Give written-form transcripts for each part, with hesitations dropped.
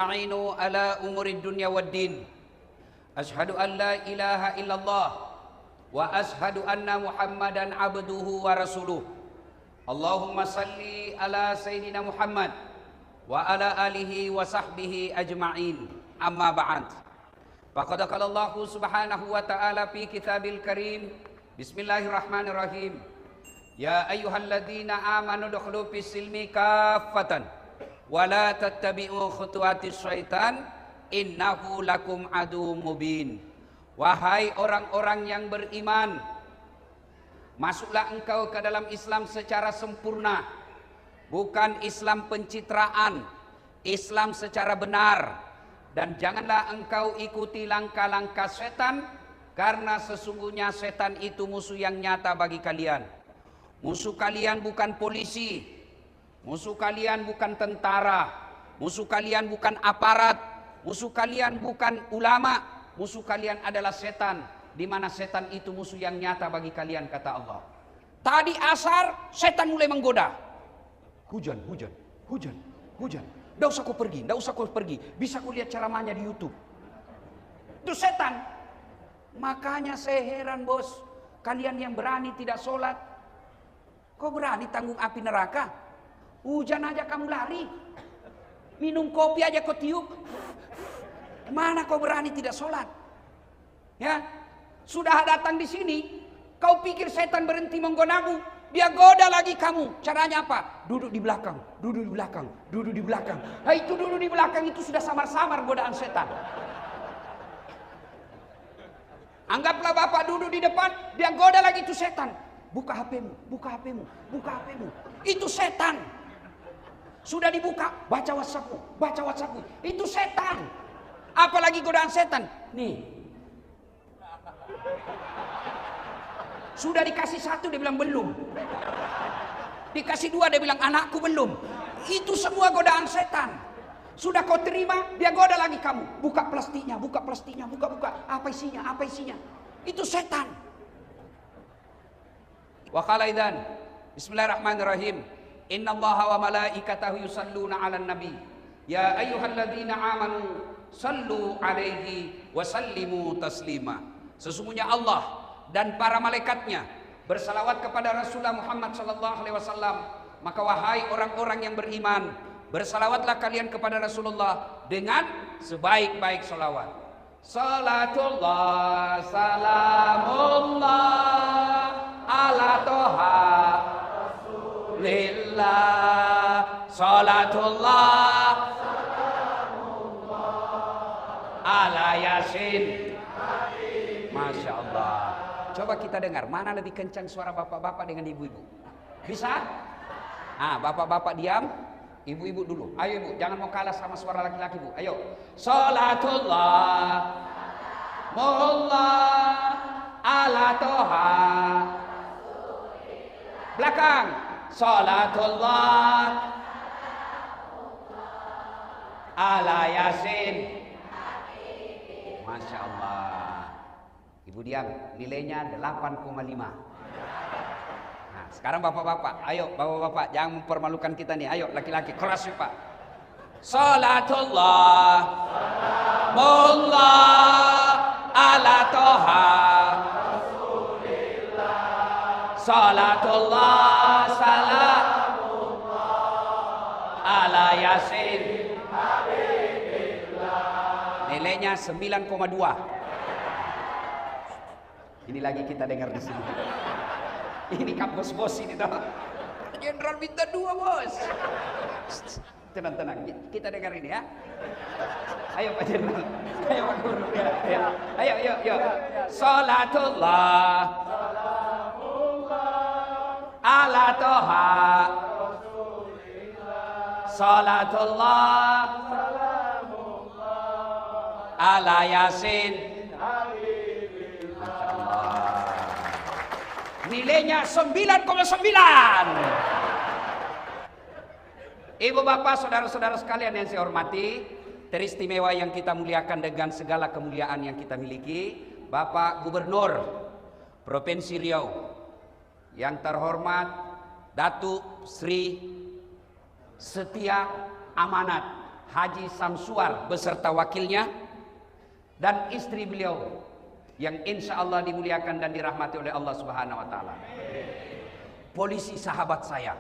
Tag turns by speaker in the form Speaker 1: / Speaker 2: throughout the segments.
Speaker 1: A'inu ala umurid dunya wad din. Ashhadu an la ilaha illallah wa ashhadu anna Muhammadan abduhu wa rasuluh. Allahumma salli ala Sayyidina Muhammad wa ala alihi wa sahbihi ajma'in. Amma ba'd. Faqad qala Allah subhanahu wa ta'ala fi kitabil karim. Bismillahirrahmanirrahim. Ya ayyuhalladzina amanu dukhulu fis silmi kaffatan wa la tattabi'u khutuwatis syaitan innahu lakum aduwwum mubin. Wahai orang-orang yang beriman, masuklah engkau ke dalam Islam secara sempurna, bukan Islam pencitraan, Islam secara benar. Dan janganlah engkau ikuti langkah-langkah setan, karena sesungguhnya setan itu musuh yang nyata bagi kalian. Musuh kalian bukan polisi, musuh kalian bukan tentara, musuh kalian bukan aparat, musuh kalian bukan ulama, musuh kalian adalah setan, di mana setan itu musuh yang nyata bagi kalian, kata Allah. Tadi asar setan mulai menggoda. Hujan. Nggak usah kau pergi. Bisa kau lihat ceramahnya di YouTube. Itu setan. Makanya saya heran, bos. Kalian yang berani tidak sholat, kau berani tanggung api neraka? Hujan aja kamu lari. Minum kopi aja kau tiup. Mana kau berani tidak sholat? Ya, sudah datang di sini, kau pikir setan berhenti menggodamu? Dia goda lagi kamu. Caranya apa? Duduk di belakang. Nah, itu duduk di belakang itu sudah samar-samar godaan setan. Anggaplah bapak duduk di depan, dia goda lagi itu setan. Buka HPmu. Itu setan. Sudah dibuka, baca WhatsAppmu. Itu setan. Apalagi godaan setan. Nih. Sudah dikasih satu, dia bilang belum. Dikasih dua, dia bilang anakku belum. Itu semua godaan setan. Sudah kau terima, dia goda lagi kamu. Buka plastiknya. Apa isinya? Itu setan. Wa qala idzan. Bismillahirrahmanirrahim. Innallaha wa malaikatahu yusalluna 'alan nabi. Ya ayyuhalladzina amanu sallu 'alaihi wa sallimu taslima. Sesungguhnya Allah dan para malaikatnya bersalawat kepada Rasulullah Muhammad sallallahu alaihi wasallam. Maka wahai orang-orang yang beriman, bersalawatlah kalian kepada Rasulullah dengan sebaik-baik salawat. Salatullah salamullah ala toha rasulillah. Salatullah salamullah ala yasin. Masya Allah. Coba kita dengar, mana lebih kencang suara bapak-bapak dengan ibu-ibu? Bisa? Bapak-bapak diam, ibu-ibu dulu. Ayo ibu, jangan mau kalah sama suara laki-laki bu. Ayo. Salatullah mullah ala toha. Belakang. Salatullah ala yasin. Masya Allah. Ibu diam, nilainya 8,5. Nah, sekarang bapak-bapak, ayo bapak-bapak, jangan mempermalukan kita nih. Ayo laki-laki, keras ya pak. Salatullah mullah ala toha rasulillah. Salatullah salamullah ala yasin. Nilainya 9,2. Ini lagi kita dengar di sini. Ini kampus bos ini toh. Jenderal minta 2 bos. Tenang. Kita dengar ini ya. Ayo Pak Jenderal. Ayo Pak Guru. Ya. Ayo. Salatullah ala toha salatullah ala yasin. Nilainya 9,9. Ibu bapak, saudara-saudara sekalian yang saya hormati, teristimewa yang kita muliakan dengan segala kemuliaan yang kita miliki, Bapak Gubernur Provinsi Riau yang terhormat Datuk Sri Setia Amanat Haji Samsuar beserta wakilnya dan istri beliau yang insya Allah dimuliakan dan dirahmati oleh Allah Subhanahu wa taala. Polisi sahabat saya,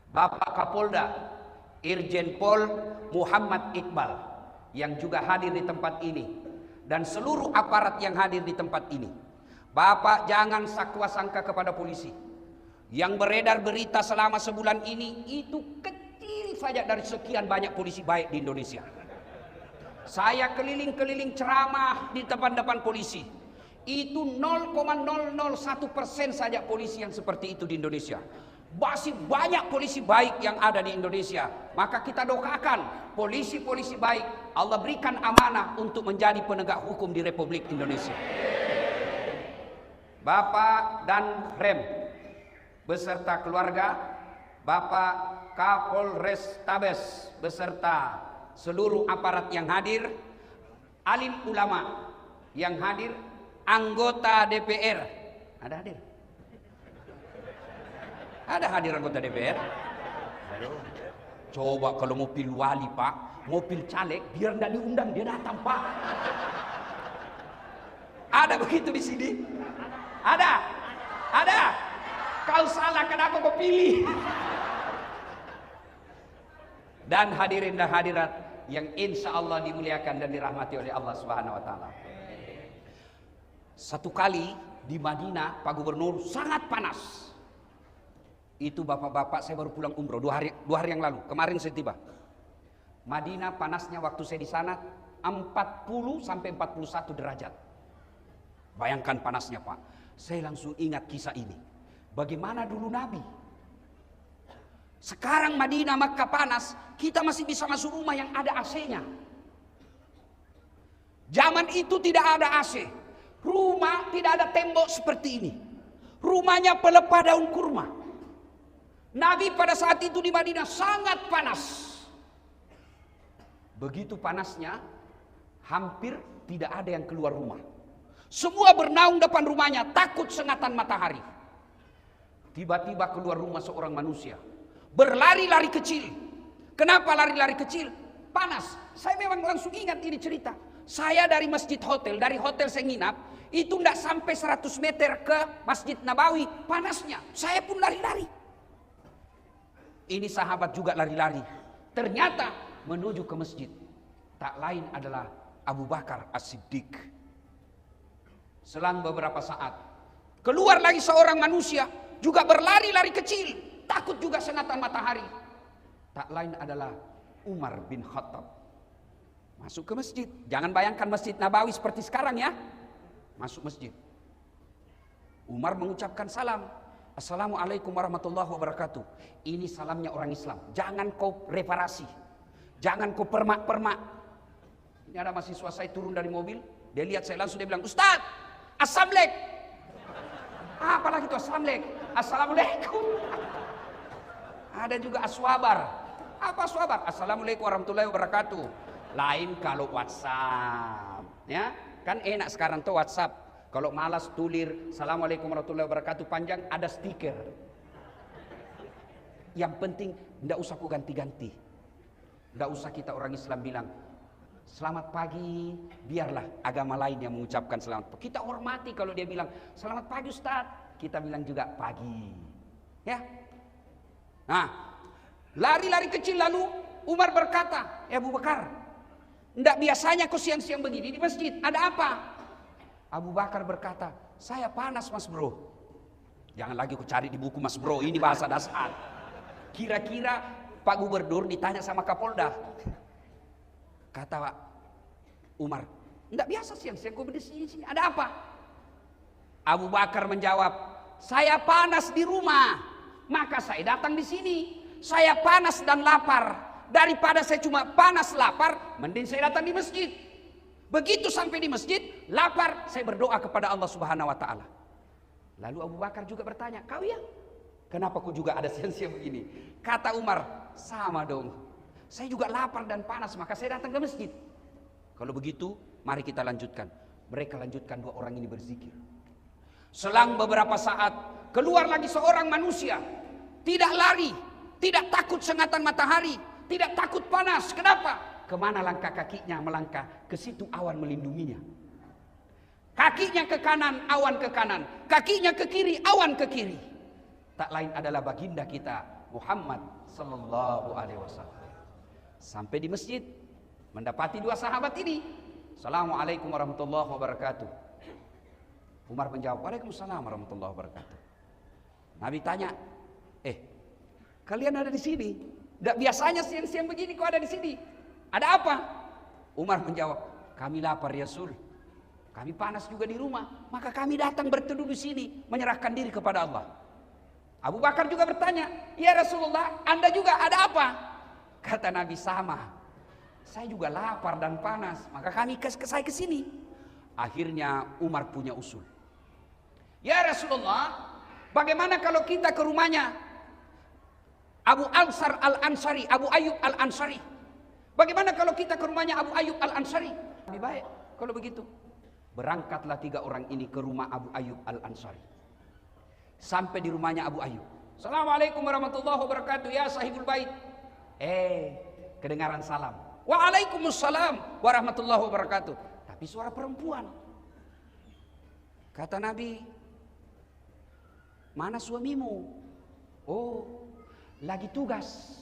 Speaker 1: Bapak Kapolda Irjen Pol Muhammad Iqbal yang juga hadir di tempat ini dan seluruh aparat yang hadir di tempat ini. Bapak jangan sakwa sangka kepada polisi. Yang beredar berita selama sebulan ini itu kecil saja dari sekian banyak polisi baik di Indonesia. Saya keliling-keliling ceramah di depan-depan polisi. Itu 0,001% saja polisi yang seperti itu di Indonesia. Masih banyak polisi baik yang ada di Indonesia. Maka kita doakan polisi-polisi baik Allah berikan amanah untuk menjadi penegak hukum di Republik Indonesia. Bapak dan Rem beserta keluarga, Bapak Kapolres Tabes beserta seluruh aparat yang hadir, alim ulama yang hadir, anggota DPR. Ada hadir? Ada hadir anggota DPR? Coba kalau mau pilih wali Pak, mau pilih caleg, biar tidak diundang dia datang Pak. Ada begitu di sini? Ada? Ada? Kau salah, kenapa kau pilih? Dan hadirin dan hadirat yang insya Allah dimuliakan dan dirahmati oleh Allah Subhanahu wa taala. Satu kali di Madinah Pak Gubernur sangat panas. Itu bapak-bapak, saya baru pulang umroh dua hari yang lalu. Kemarin saya tiba. Madinah panasnya waktu saya di sana 40 sampai 41 derajat. Bayangkan panasnya Pak. Saya langsung ingat kisah ini. Bagaimana dulu Nabi? Sekarang Madinah Makkah panas, kita masih bisa masuk rumah yang ada AC-nya. Zaman itu tidak ada AC. Rumah tidak ada tembok seperti ini. Rumahnya pelepah daun kurma. Nabi pada saat itu di Madinah sangat panas. Begitu panasnya, hampir tidak ada yang keluar rumah. Semua bernaung depan rumahnya, takut sengatan matahari. Tiba-tiba keluar rumah seorang manusia, berlari-lari kecil. Kenapa lari-lari kecil? Panas. Saya memang langsung ingat ini cerita. Saya dari masjid hotel, dari hotel saya nginap, itu tidak sampai 100 meter ke Masjid Nabawi, panasnya. Saya pun lari-lari. Ini sahabat juga lari-lari. Ternyata menuju ke masjid. Tak lain adalah Abu Bakar As-Siddiq. Selang beberapa saat, keluar lagi seorang manusia, juga berlari-lari kecil, takut juga sengatan matahari. Tak lain adalah Umar bin Khattab. Masuk ke masjid. Jangan bayangkan Masjid Nabawi seperti sekarang ya. Masuk masjid. Umar mengucapkan salam. Assalamualaikum warahmatullahi wabarakatuh. Ini salamnya orang Islam. Jangan kau reparasi. Jangan kau permak-permak. Ini ada mahasiswa saya turun dari mobil. Dia lihat saya langsung, dia bilang, Ustaz, Assalamualaikum. Apalagi itu Assalamualaikum. Assalamualaikum. Ada juga aswabar. Apa aswabar? Assalamualaikum warahmatullahi wabarakatuh. Lain kalau WhatsApp, ya kan enak sekarang tuh WhatsApp. Kalau malas tulir Assalamualaikum warahmatullahi wabarakatuh panjang, ada stiker. Yang penting tidak usah ku ganti-ganti. Tidak usah kita orang Islam bilang selamat pagi, biarlah agama lain yang mengucapkan selamat pagi. Kita hormati kalau dia bilang selamat pagi Ustaz, kita bilang juga pagi. Ya. Nah, lari-lari kecil lalu Umar berkata, Abu Bakar, tidak biasanya kau siang-siang begini di masjid, ada apa? Abu Bakar berkata, saya panas mas bro. Jangan lagi kau cari di buku mas bro, ini bahasa dasar. Kira-kira Pak Gubernur ditanya sama Kapolda. Kata Pak Umar, tidak biasa siang-siang kau berdiri sini, ada apa? Abu Bakar menjawab, saya panas di rumah, maka saya datang di sini. Saya panas dan lapar. Daripada saya cuma panas lapar, mending saya datang di masjid. Begitu sampai di masjid, lapar, saya berdoa kepada Allah Subhanahu wa taala. Lalu Abu Bakar juga bertanya, kau ya? Kenapa kau juga ada siang-siang begini? Kata Umar, sama dong. Saya juga lapar dan panas, maka saya datang ke masjid. Kalau begitu, mari kita lanjutkan. Mereka lanjutkan, dua orang ini berzikir. Selang beberapa saat, keluar lagi seorang manusia. Tidak lari, tidak takut sengatan matahari. tidak takut panas. Kenapa? Kemana langkah kakinya melangkah, ke situ awan melindunginya. Kakinya ke kanan, awan ke kanan. Kakinya ke kiri, awan ke kiri. Tak lain adalah baginda kita Muhammad sallallahu alaihi wasallam. Sampai di masjid mendapati dua sahabat ini. Assalamualaikum warahmatullahi wabarakatuh. Umar menjawab, Waalaikumsalam warahmatullahi wabarakatuh. Nabi tanya, kalian ada di sini? Tidak biasanya siang-siang begini kok ada di sini. Ada apa? Umar menjawab, kami lapar ya Rasul. Kami panas juga di rumah, maka kami datang berteduh di sini, menyerahkan diri kepada Allah. Abu Bakar juga bertanya, ya Rasulullah, Anda juga ada apa? Kata Nabi, sama. Saya juga lapar dan panas, maka saya ke sini. Akhirnya Umar punya usul. Ya Rasulullah, bagaimana kalau kita ke rumahnya Abu Ansar Al-Ansari, Abu Ayyub Al-Ansari? Bagaimana kalau kita ke rumahnya Abu Ayyub Al-Ansari? Lebih baik kalau begitu. Berangkatlah 3 orang ini ke rumah Abu Ayyub Al-Ansari. Sampai di rumahnya Abu Ayyub. Assalamualaikum warahmatullahi wabarakatuh ya sahibul bait. Kedengaran salam. Waalaikumsalam warahmatullahi wabarakatuh. Tapi suara perempuan. Kata Nabi, mana suamimu? Oh, lagi tugas.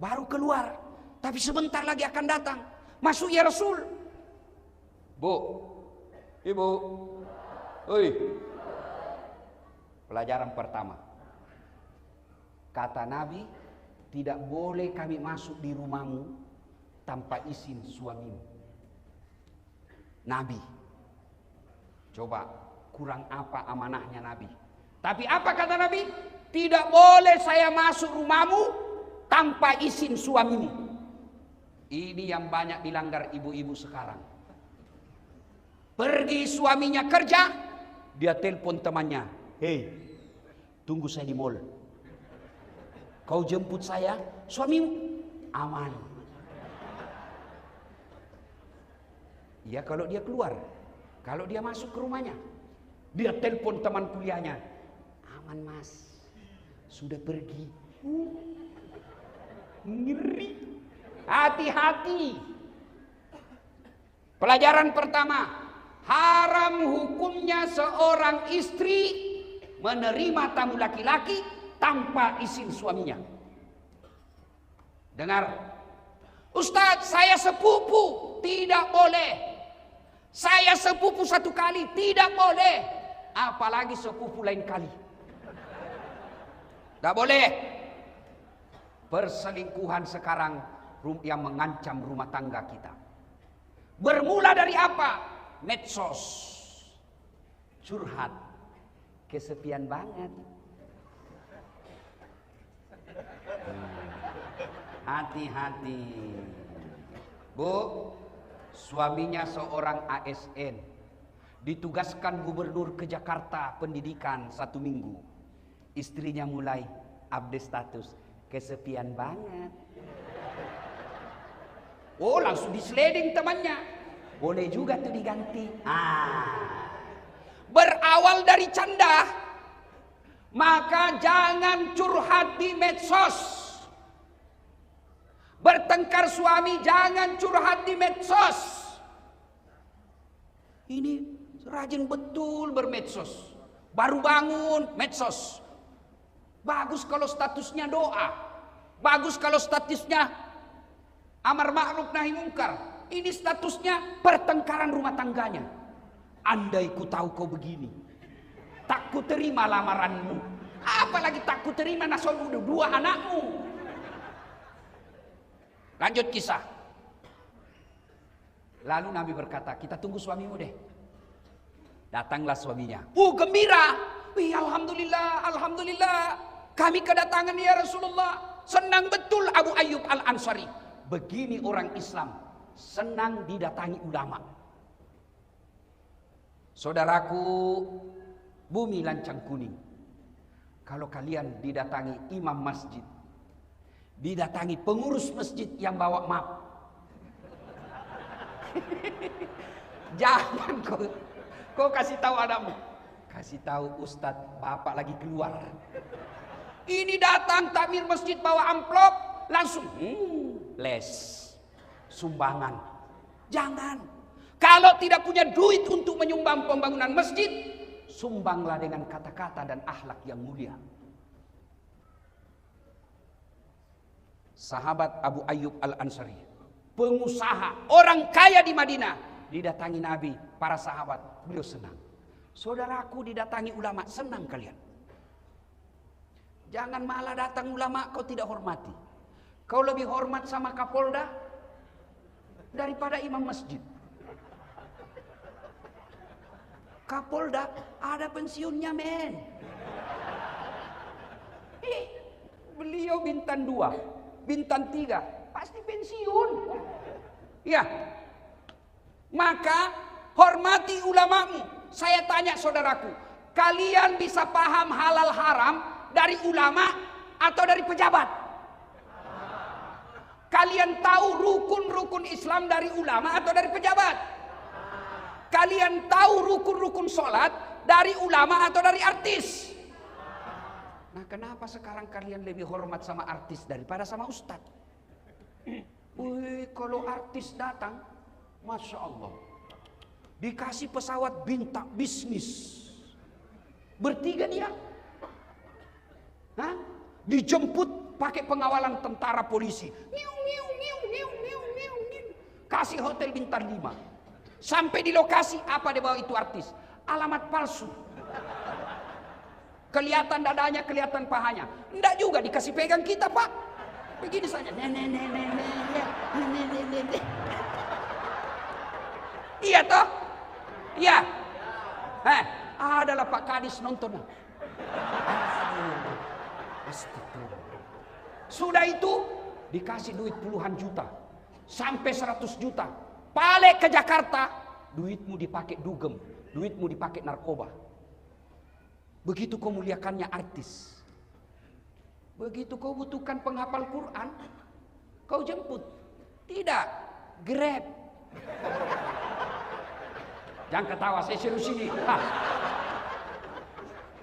Speaker 1: Baru keluar. Tapi sebentar lagi akan datang. Masuk ya Rasul. Bu, ibu. Oi. Pelajaran pertama. Kata Nabi, tidak boleh kami masuk di rumahmu tanpa izin suamimu. Nabi. Coba kurang apa amanahnya Nabi. Tapi apa kata Nabi? Tidak boleh saya masuk rumahmu tanpa izin suamimu. Ini yang banyak dilanggar ibu-ibu sekarang. Pergi suaminya kerja, dia telepon temannya. Hei, tunggu saya di mall. Kau jemput saya, suamimu aman. Ya kalau dia keluar. Kalau dia masuk ke rumahnya, dia telepon teman kuliahnya. Aman mas, sudah pergi. Ngeri. Hati-hati. Pelajaran pertama, haram hukumnya seorang istri menerima tamu laki-laki tanpa izin suaminya. Dengar, Ustadz, saya sepupu, tidak boleh. Saya sepupu 1 kali, tidak boleh. Apalagi sepupu lain kali. Tidak boleh. Perselingkuhan sekarang yang mengancam rumah tangga kita. Bermula dari apa? Medsos. Curhat. Kesepian banget. Hati-hati. Bu, suaminya seorang ASN. Ditugaskan gubernur ke Jakarta pendidikan 1 minggu. Istrinya mulai update status. Kesepian banget. Oh, langsung disleding temannya. Boleh juga tuh diganti. Berawal dari canda, maka jangan curhat di medsos. Bertengkar suami, jangan curhat di medsos. Ini rajin betul bermedsos. Baru bangun, medsos. Bagus kalau statusnya doa. Bagus kalau statusnya amar ma'ruf nahi mungkar. Ini statusnya pertengkaran rumah tangganya. Andai ku tahu kau begini, tak ku terima lamaranmu. Apalagi tak ku terima nasabmu 2 anakmu. Lanjut kisah. Lalu Nabi berkata, kita tunggu suamimu deh. Datanglah suaminya. Gembira. Alhamdulillah, alhamdulillah. Kami kedatangan ya Rasulullah. Senang betul Abu Ayyub Al-Ansari. Begini orang Islam, senang didatangi ulama. Saudaraku, bumi lancang kuning. Kalau kalian didatangi imam masjid, didatangi pengurus masjid yang bawa map, jangan kau kasih tahu anakmu, kasih tahu Ustadz, bapak lagi keluar. Ini datang takmir masjid bawa amplop, langsung les sumbangan. Jangan. Kalau tidak punya duit untuk menyumbang pembangunan masjid, sumbanglah dengan kata-kata dan akhlak yang mulia. Sahabat Abu Ayyub Al-Ansari, pengusaha, orang kaya di Madinah, didatangi Nabi, para sahabat, beliau senang. Saudaraku didatangi ulama, senang kalian. Jangan malah datang ulama kau tidak hormati. Kau lebih hormat sama Kapolda daripada imam masjid. Kapolda ada pensiunnya, men. Beliau bintang 2, bintang 3, pasti pensiun. Ya. Maka hormati ulamamu. Saya tanya saudaraku, kalian bisa paham halal haram dari ulama atau dari pejabat? Kalian tahu rukun-rukun Islam dari ulama atau dari pejabat? Kalian tahu rukun-rukun sholat dari ulama atau dari artis? Nah, kenapa sekarang kalian lebih hormat sama artis daripada sama ustadz? Wih, kalau artis datang, Masya Allah, dikasih pesawat bintang bisnis, bertiga dia, dijemput pakai pengawalan tentara polisi, kasih hotel bintang 5. Sampai di lokasi, apa dia bawa itu artis? Alamat palsu. Kelihatan dadanya, kelihatan pahanya. Enggak juga dikasih pegang kita, Pak. Begini saja. Iya toh? Iya. Adalah Pak Kadis nonton. Sudah itu dikasih duit puluhan juta. Sampai 100 juta. Balik ke Jakarta, duitmu dipakai dugem, duitmu dipakai narkoba. Begitu kau muliakannya artis. Begitu kau butuhkan penghafal Quran, kau jemput. Tidak, Grab. Jangan ketawa, saya serius ini.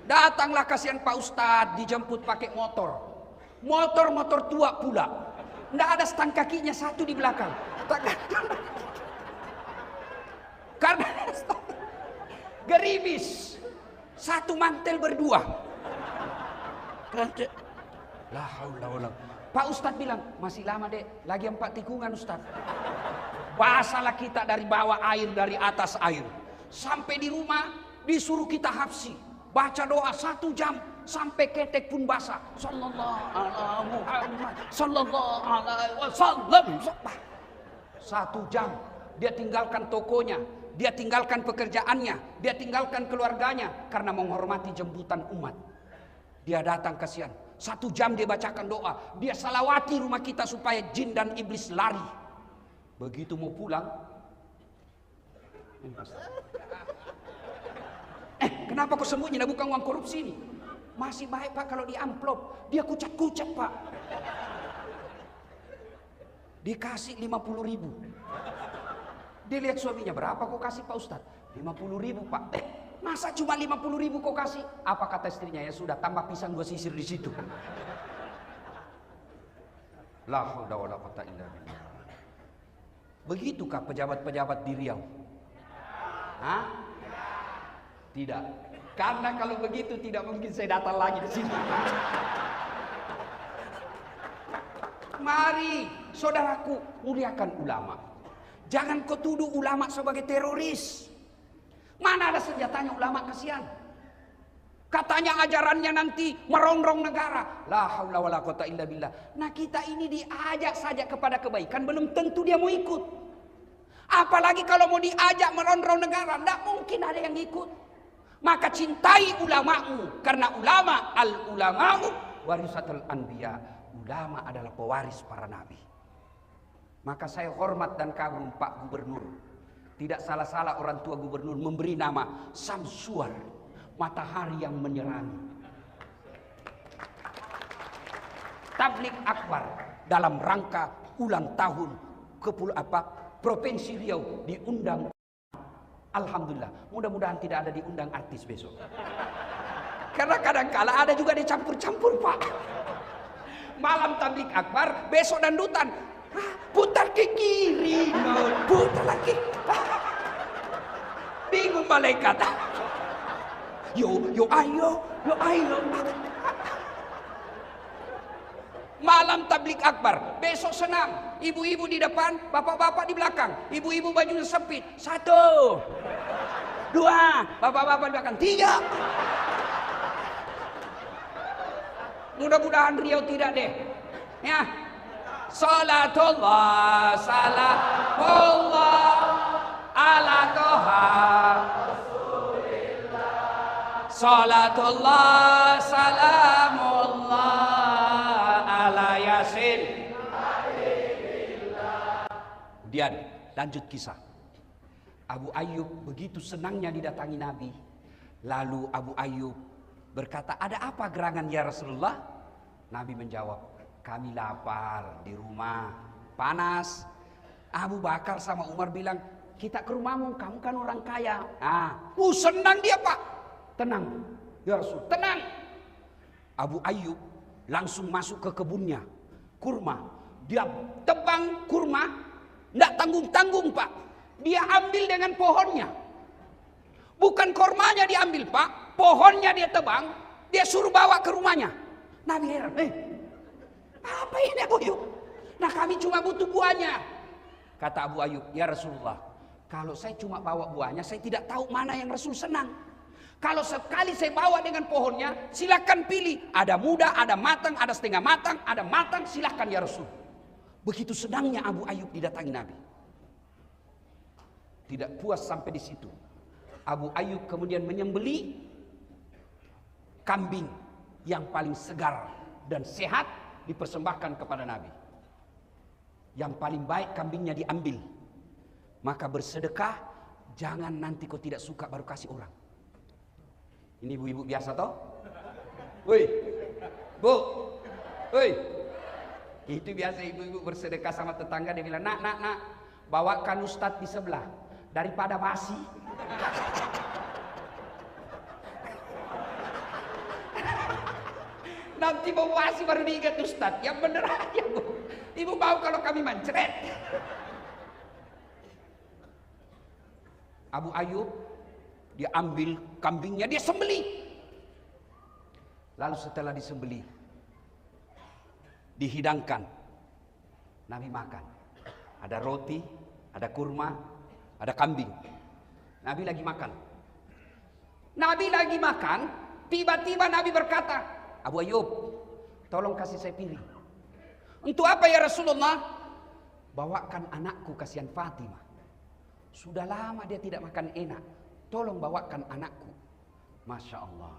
Speaker 1: Datanglah kasihan Pak Ustadz, dijemput pakai motor. Motor tua pula. Nggak ada stang kakinya, satu di belakang. Karena gerimis, satu mantel berdua. La haula wala. Pak Ustadz bilang, masih lama dek, lagi 4 tikungan Ustadz. Basalah kita dari bawah air, dari atas air. Sampai di rumah disuruh kita hafsi, baca doa 1 jam sampai ketek pun basah. Sallallahu alaihi Muhammad, sallallahu alaihi wasallam. 1 jam dia tinggalkan tokonya, dia tinggalkan pekerjaannya, dia tinggalkan keluarganya karena menghormati jemputan umat. Dia datang kasihan, 1 jam dia bacakan doa, dia salawati rumah kita supaya jin dan iblis lari. Begitu mau pulang, kenapa kau sembunyi? Nah, bukan uang korupsi ini. Masih baik Pak kalau di amplop, dia kucak-kucak Pak. Dikasih 50.000. Dia lihat suaminya, berapa kau kasih Pak Ustadz? 50.000 Pak. Masa cuma 50.000 kau kasih? Apa kata istrinya? Ya sudah, tambah pisang gua sisir di situ. La haula wala quwwata illa billah. Begitukah pejabat-pejabat di Riau? Hah? Tidak. Karena kalau begitu tidak mungkin saya datang lagi di sini. Mari, saudaraku, muliakan ulama. Jangan kau tuduh ulama sebagai teroris. Mana ada senjatanya ulama, kasihan. Katanya ajarannya nanti merongrong negara. La haula wala quwwata illa billah. Nah, kita ini diajak saja kepada kebaikan, belum tentu dia mau ikut. Apalagi kalau mau diajak merongrong negara, tidak mungkin ada yang ikut. Maka cintai ulamamu, karena ulama al-ulama'u warisatul anbiya. Ulama adalah pewaris para nabi. Maka saya hormat dan kagum Pak Gubernur. Tidak salah-salah orang tua gubernur memberi nama Samsuar, matahari yang menerangi. Tablik akbar dalam rangka ulang tahun Provinsi Riau diundang. Alhamdulillah, mudah-mudahan tidak ada diundang artis besok. Karena kadang-kala ada juga dicampur-campur Pak. Malam tablik akbar, besok dandutan. Putar ke kiri, putar lagi. Bingung malaikat. Yo ayo. Malam tablik akbar, besok senam. Ibu-ibu di depan, bapak-bapak di belakang. Ibu-ibu bajunya sempit. 1, 2, bapak-bapak di belakang. 3. Mudah-mudahan Riau tidak deh. Ya. Salatullah, salamullah ala toha. Salatullah, salamullah ala yasin. Kemudian lanjut kisah. Abu Ayyub begitu senangnya didatangi Nabi. Lalu Abu Ayyub berkata, ada apa gerangan ya Rasulullah? Nabi menjawab, kami lapar di rumah, panas. Abu Bakar sama Umar bilang, kita ke rumahmu, kamu kan orang kaya. Senang dia Pak. Tenang, ya Rasul, tenang. Abu Ayyub langsung masuk ke kebunnya, kurma. Dia tebang kurma, tidak tanggung-tanggung Pak. Dia ambil dengan pohonnya. Bukan kurmanya diambil Pak, pohonnya dia tebang, dia suruh bawa ke rumahnya. Nabi heran, apa ini Abu Ayyub? Nah kami cuma butuh buahnya. Kata Abu Ayyub, ya Rasulullah, kalau saya cuma bawa buahnya, saya tidak tahu mana yang Rasul senang. Kalau sekali saya bawa dengan pohonnya, silakan pilih. Ada muda, ada matang, ada setengah matang, ada matang, silakan ya Rasul. Begitu senangnya Abu Ayyub didatangi Nabi. Tidak puas sampai di situ. Abu Ayyub kemudian menyembelih kambing yang paling segar dan sehat dipersembahkan kepada Nabi. Yang paling baik kambingnya diambil. Maka bersedekah, jangan nanti kau tidak suka baru kasih orang. Ini ibu-ibu biasa toh? Woi, bu, woi. Itu biasa ibu-ibu bersedekah sama tetangga, dia bilang, nak, bawakan ustadz di sebelah daripada basi. Nanti mau basi baru diingat ustadz. Yang bener aja bu. Ibu mau kalau kami mencret. Abu Ayyub dia ambil kambingnya, dia sembelih. Lalu setelah disembelih, dihidangkan, Nabi makan. Ada roti, ada kurma, ada kambing. Nabi lagi makan. Tiba-tiba Nabi berkata, Abu Ayyub, tolong kasih saya pilih. Untuk apa ya Rasulullah? Bawakan anakku, kasihan Fatimah. Sudah lama dia tidak makan enak. Tolong bawakan anakku. Masya Allah.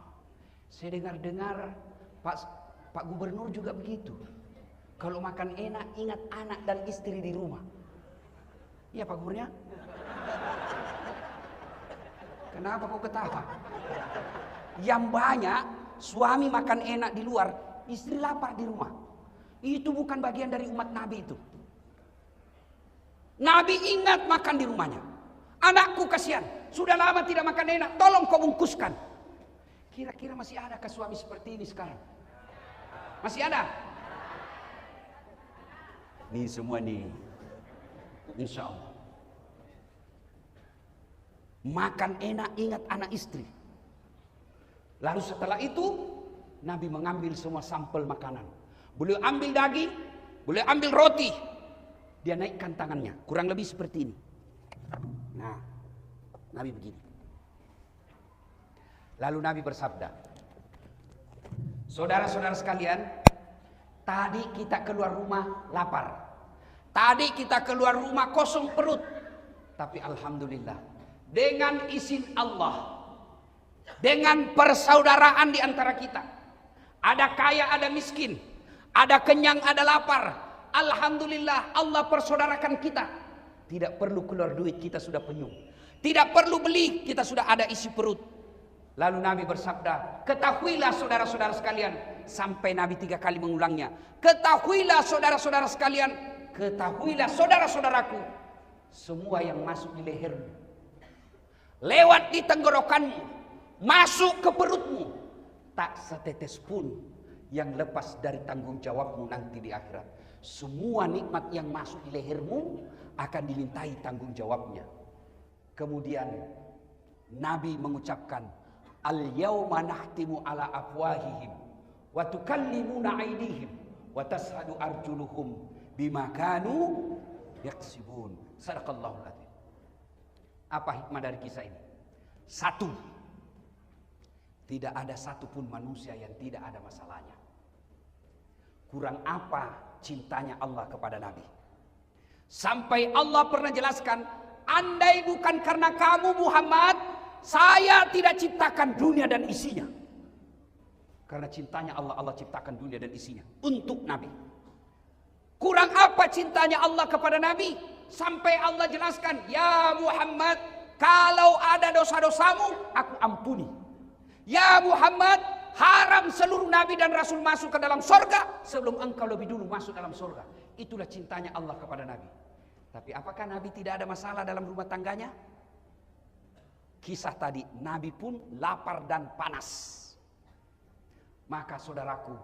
Speaker 1: Saya dengar Pak Gubernur juga begitu. Kalau makan enak, ingat anak dan istri di rumah. Iya Pak Gubernur. Kenapa kau ketawa? Yang banyak suami makan enak di luar, istri lapar di rumah. Itu bukan bagian dari umat Nabi itu. Nabi ingat makan di rumahnya. Anakku kasihan, sudah lama tidak makan enak, tolong kau bungkuskan. Kira-kira masih adakah suami seperti ini sekarang? Masih ada? Ini semua nih, insya Allah. Makan enak, ingat anak istri. Lalu setelah itu, Nabi mengambil semua sampel makanan. Beliau ambil daging, beliau ambil roti. Dia naikkan tangannya, kurang lebih seperti ini. Nah, Nabi begini. Lalu Nabi bersabda, saudara-saudara sekalian, tadi kita keluar rumah lapar. Tadi kita keluar rumah kosong perut. Tapi alhamdulillah, dengan izin Allah, dengan persaudaraan di antara kita, ada kaya, ada miskin, ada kenyang, ada lapar. Alhamdulillah, Allah persaudarakan kita. Tidak perlu keluar duit, kita sudah penuh. Tidak perlu beli, kita sudah ada isi perut. Lalu Nabi bersabda, ketahuilah saudara-saudara sekalian. Sampai Nabi 3 kali mengulangnya. Ketahuilah saudara-saudara sekalian. Ketahuilah saudara-saudaraku. Semua yang masuk di lehermu, lewat di tenggorokanmu, masuk ke perutmu, tak setetes pun yang lepas dari tanggung jawabmu nanti di akhirat. Semua nikmat yang masuk di lehermu akan dimintai tanggung jawabnya. Kemudian Nabi mengucapkan, al-yawma nahtimu ala afwahihim wa tukallimuna aydihim wa tashhadu arjuluhum bima kanu yaksibun. Sadaqallahul adzim. Apa hikmah dari kisah ini? Satu, tidak ada satupun manusia yang tidak ada masalahnya. Kurang apa cintanya Allah kepada Nabi? Sampai Allah pernah jelaskan, andai bukan karena kamu Muhammad, saya tidak ciptakan dunia dan isinya. Karena cintanya Allah, Allah ciptakan dunia dan isinya untuk Nabi. Kurang apa cintanya Allah kepada Nabi? Sampai Allah jelaskan, ya Muhammad, kalau ada dosa-dosamu, aku ampuni. Ya Muhammad, haram seluruh Nabi dan Rasul masuk ke dalam surga sebelum engkau lebih dulu masuk dalam surga. Itulah cintanya Allah kepada Nabi. Tapi apakah Nabi tidak ada masalah dalam rumah tangganya? Kisah tadi, Nabi pun lapar dan panas. Maka saudaraku,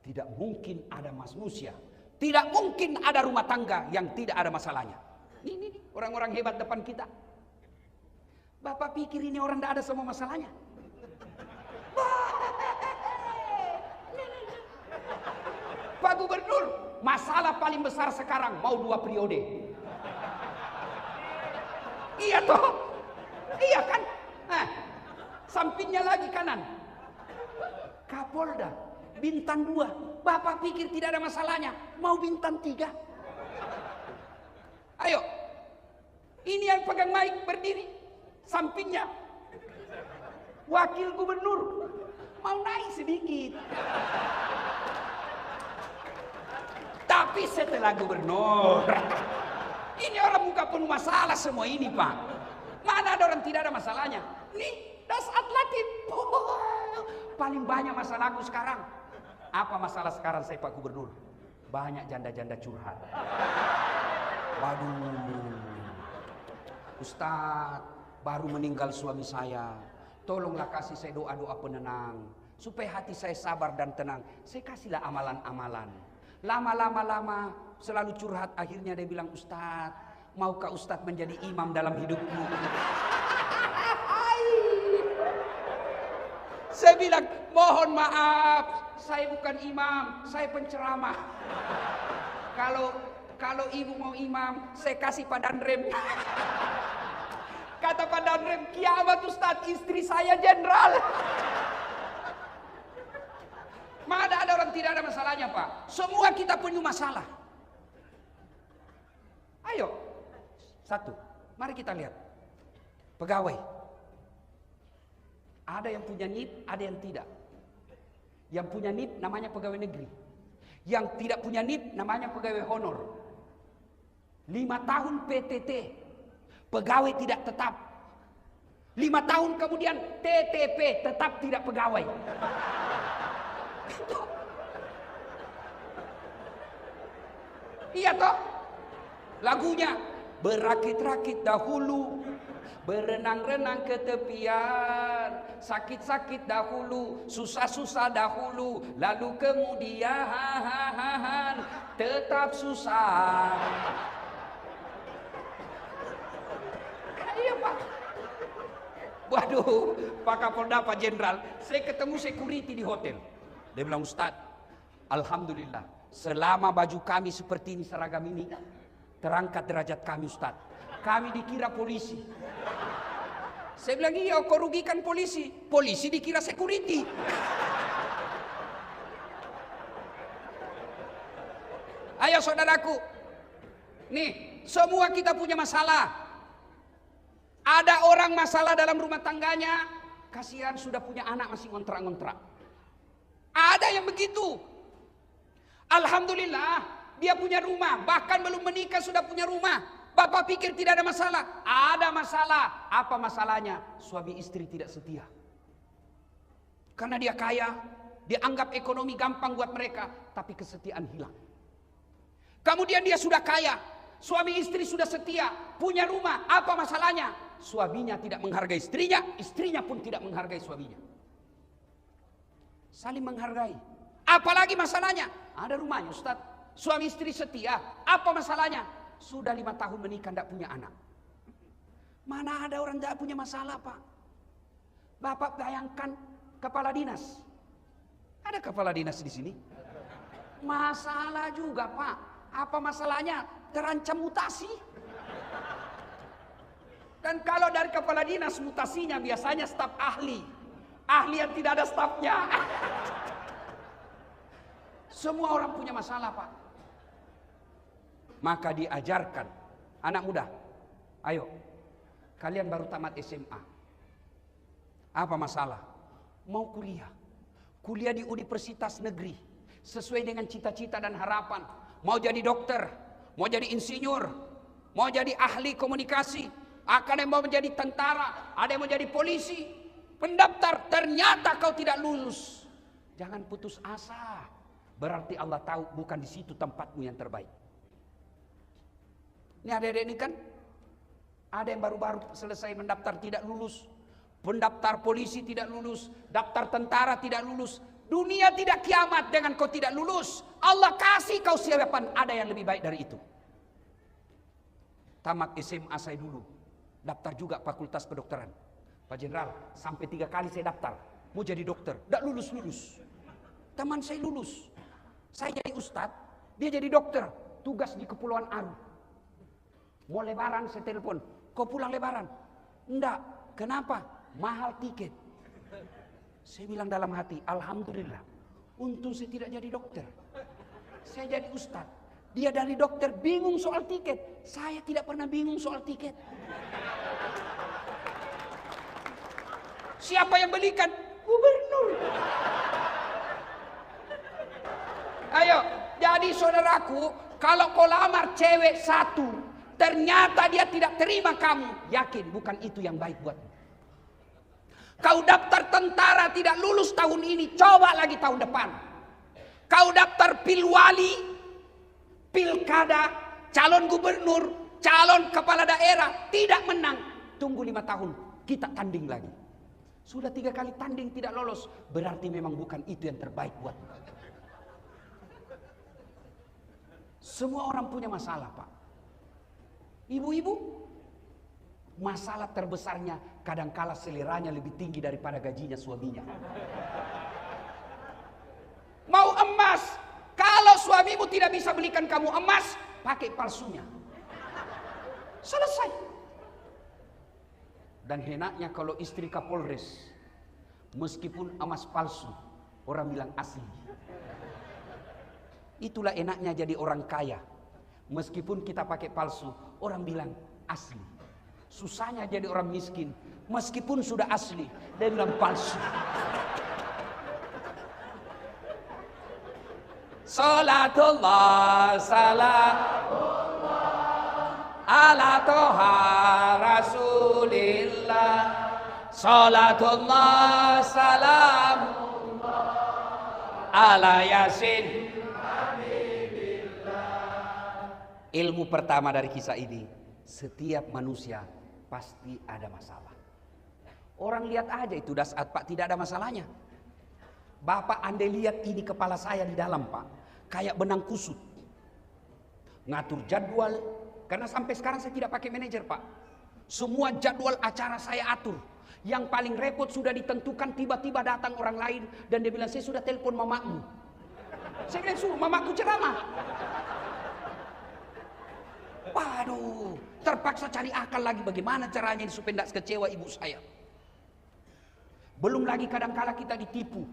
Speaker 1: tidak mungkin ada manusia, tidak mungkin ada rumah tangga yang tidak ada masalahnya. Ini orang-orang hebat depan kita. Bapak pikir ini orang tidak ada semua masalahnya? Pak Gubernur, masalah paling besar sekarang mau 2 periode. Iya toh? Iya kan? Nah, sampingnya lagi kanan, Kapolda, bintang 2. Bapak pikir tidak ada masalahnya, mau bintang 3. Ayo, ini yang pegang mic berdiri, sampingnya wakil gubernur, mau naik sedikit. Tapi setelah gubernur, ini orang muka penuh masalah semua ini Pak. Mana ada orang tidak ada masalahnya? Nih, das atletik. Paling banyak masalahku sekarang. Apa masalah sekarang saya Pak Gubernur? Banyak janda-janda curhat. Waduh, Ustadz, baru meninggal suami saya. Tolonglah kasih saya doa-doa penenang, supaya hati saya sabar dan tenang. Saya kasihlah amalan-amalan. Lama selalu curhat. Akhirnya dia bilang, Ustadz, maukah Ustadz menjadi imam dalam hidupku? Saya bilang, mohon maaf, saya bukan imam, saya penceramah. Kalau ibu mau imam, saya kasih Pak Danrem. Kata Pak Danrem, kiamat Ustadz, istri saya jenderal. Mana ada orang tidak ada masalahnya Pak? Semua kita punya masalah. Ayo, satu, mari kita lihat. Pegawai. Ada yang punya NIP, ada yang tidak. Yang punya NIP namanya pegawai negeri. Yang tidak punya NIP namanya pegawai honor. 5 tahun PTT, pegawai tidak tetap. 5 tahun kemudian TTP, tetap tidak pegawai. Iya toh? Lagunya, berakit-rakit dahulu, berenang-renang ke tepian, sakit-sakit dahulu, susah-susah dahulu, lalu kemudian tetap susah. Iya Pak. Waduh, Pak Kapolda, Pak Jenderal, saya ketemu security di hotel. Dia bilang, Ustadz, alhamdulillah, selama baju kami seperti ini, seragam ini, terangkat derajat kami Ustadz. Kami dikira polisi. Saya bilang, iya, kau rugikan polisi. Polisi dikira security. Ayo saudaraku, nih, semua kita punya masalah. Ada orang masalah dalam rumah tangganya, kasihan sudah punya anak masih ngontrak-ngontrak. Ada yang begitu. Alhamdulillah, dia punya rumah, bahkan belum menikah sudah punya rumah. Bapak pikir tidak ada masalah? Ada masalah. Apa masalahnya? Suami istri tidak setia. Karena dia kaya, dia anggap ekonomi gampang buat mereka, tapi kesetiaan hilang. Kemudian dia sudah kaya, suami istri sudah setia, punya rumah. Apa masalahnya? Suaminya tidak menghargai istrinya, istrinya pun tidak menghargai suaminya. Saling menghargai. Apalagi masalahnya? Ada rumahnya Ustaz. Suami istri setia. Apa masalahnya? Sudah 5 tahun menikah tidak punya anak. Mana ada orang tidak punya masalah Pak? Bapak bayangkan kepala dinas. Ada kepala dinas di sini? Masalah juga Pak. Apa masalahnya? Terancam mutasi. Dan kalau dari kepala dinas mutasinya biasanya staf ahli. Ahli yang tidak ada stafnya. Semua orang punya masalah Pak. Maka diajarkan. Anak muda, ayo. Kalian baru tamat SMA. Apa masalah? Mau kuliah. Kuliah di universitas negeri. Sesuai dengan cita-cita dan harapan. Mau jadi dokter. Mau jadi insinyur. Mau jadi ahli komunikasi. Akan yang mau menjadi tentara. Ada yang mau jadi polisi. Pendaftar, ternyata kau tidak lulus. Jangan putus asa. Berarti Allah tahu bukan di situ tempatmu yang terbaik. Ini adik-adik ini kan ada yang baru-baru selesai mendaftar tidak lulus. Pendaftar polisi tidak lulus. Daftar tentara tidak lulus. Dunia tidak kiamat dengan kau tidak lulus. Allah kasih kau siapan ada yang lebih baik dari itu. Tamat SMA saya dulu. Daftar juga fakultas kedokteran. Pak Jenderal, sampai 3 kali saya daftar. Mau jadi dokter. Tidak lulus-lulus. Teman saya lulus. Saya jadi ustadz. Dia jadi dokter. Tugas di Kepulauan Aru. Mau lebaran saya telepon. Kau pulang lebaran? Enggak. Kenapa? Mahal tiket. Saya bilang dalam hati, alhamdulillah. Untung saya tidak jadi dokter. Saya jadi ustadz. Dia dari dokter bingung soal tiket. Saya tidak pernah bingung soal tiket. Siapa yang belikan? Gubernur. Ayo, jadi saudaraku, kalau kau lamar cewek satu, ternyata dia tidak terima kamu, yakin bukan itu yang baik buatmu. Kau daftar tentara tidak lulus tahun ini, coba lagi tahun depan. Kau daftar pilwali, pilkada, calon gubernur, calon kepala daerah, tidak menang. Tunggu 5 tahun, kita tanding lagi. Sudah 3 kali tanding tidak lolos, berarti memang bukan itu yang terbaik buatmu. Semua orang punya masalah Pak. Ibu-ibu, masalah terbesarnya kadangkala seleranya lebih tinggi daripada gajinya suaminya. Mau emas, kalau suamimu tidak bisa belikan kamu emas, pakai palsunya. Selesai. Dan enaknya kalau istri Kapolres, meskipun emas palsu, orang bilang asli. Itulah enaknya jadi orang kaya. Meskipun kita pakai palsu, orang bilang asli. Susahnya jadi orang miskin. Meskipun sudah asli, dia bilang palsu. Salatullah salamullah ala toha rasulillah. Salatullah salamullah ala yasin. Ilmu pertama dari kisah ini, setiap manusia pasti ada masalah. Orang lihat aja itu saat Pak tidak ada masalahnya. Bapak andai lihat ini kepala saya di dalam Pak, kayak benang kusut. Ngatur jadwal, karena sampai sekarang saya tidak pakai manajer Pak. Semua jadwal acara saya atur. Yang paling repot sudah ditentukan, tiba-tiba datang orang lain dan dia bilang saya sudah telepon mamamu. Saya bilang suruh mamaku ceramah. Waduh, terpaksa cari akal lagi bagaimana caranya supaya tidak kecewa ibu saya. Belum lagi kadangkala kita ditipu.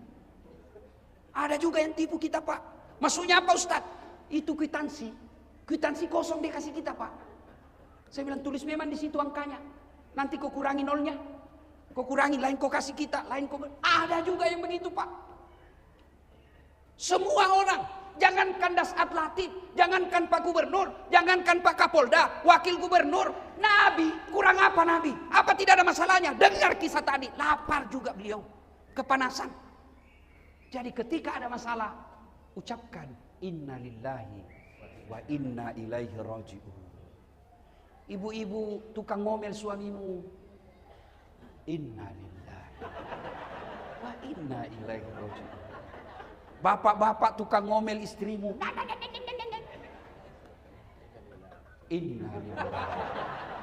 Speaker 1: Ada juga yang tipu kita Pak. Maksudnya apa Ustaz? Itu kwitansi. Kwitansi kosong dia kasih kita Pak. Saya bilang tulis memang di situ angkanya. Nanti kau kurangi nolnya. Kau kurangi, lain kau kasih kita, lain kau. Ada juga yang begitu Pak. Semua orang. Jangankan Dasat Latif, jangankan Pak Gubernur, jangankan Pak Kapolda, Wakil Gubernur, Nabi, kurang apa Nabi? Apa tidak ada masalahnya? Dengar kisah tadi, lapar juga beliau, kepanasan. Jadi ketika ada masalah, ucapkan inna lillahi wa inna ilaihi raji'un. Ibu-ibu tukang ngomel suamimu, inna lillahi wa inna ilaihi raji'un. Bapak-bapak tukang ngomel istrimu.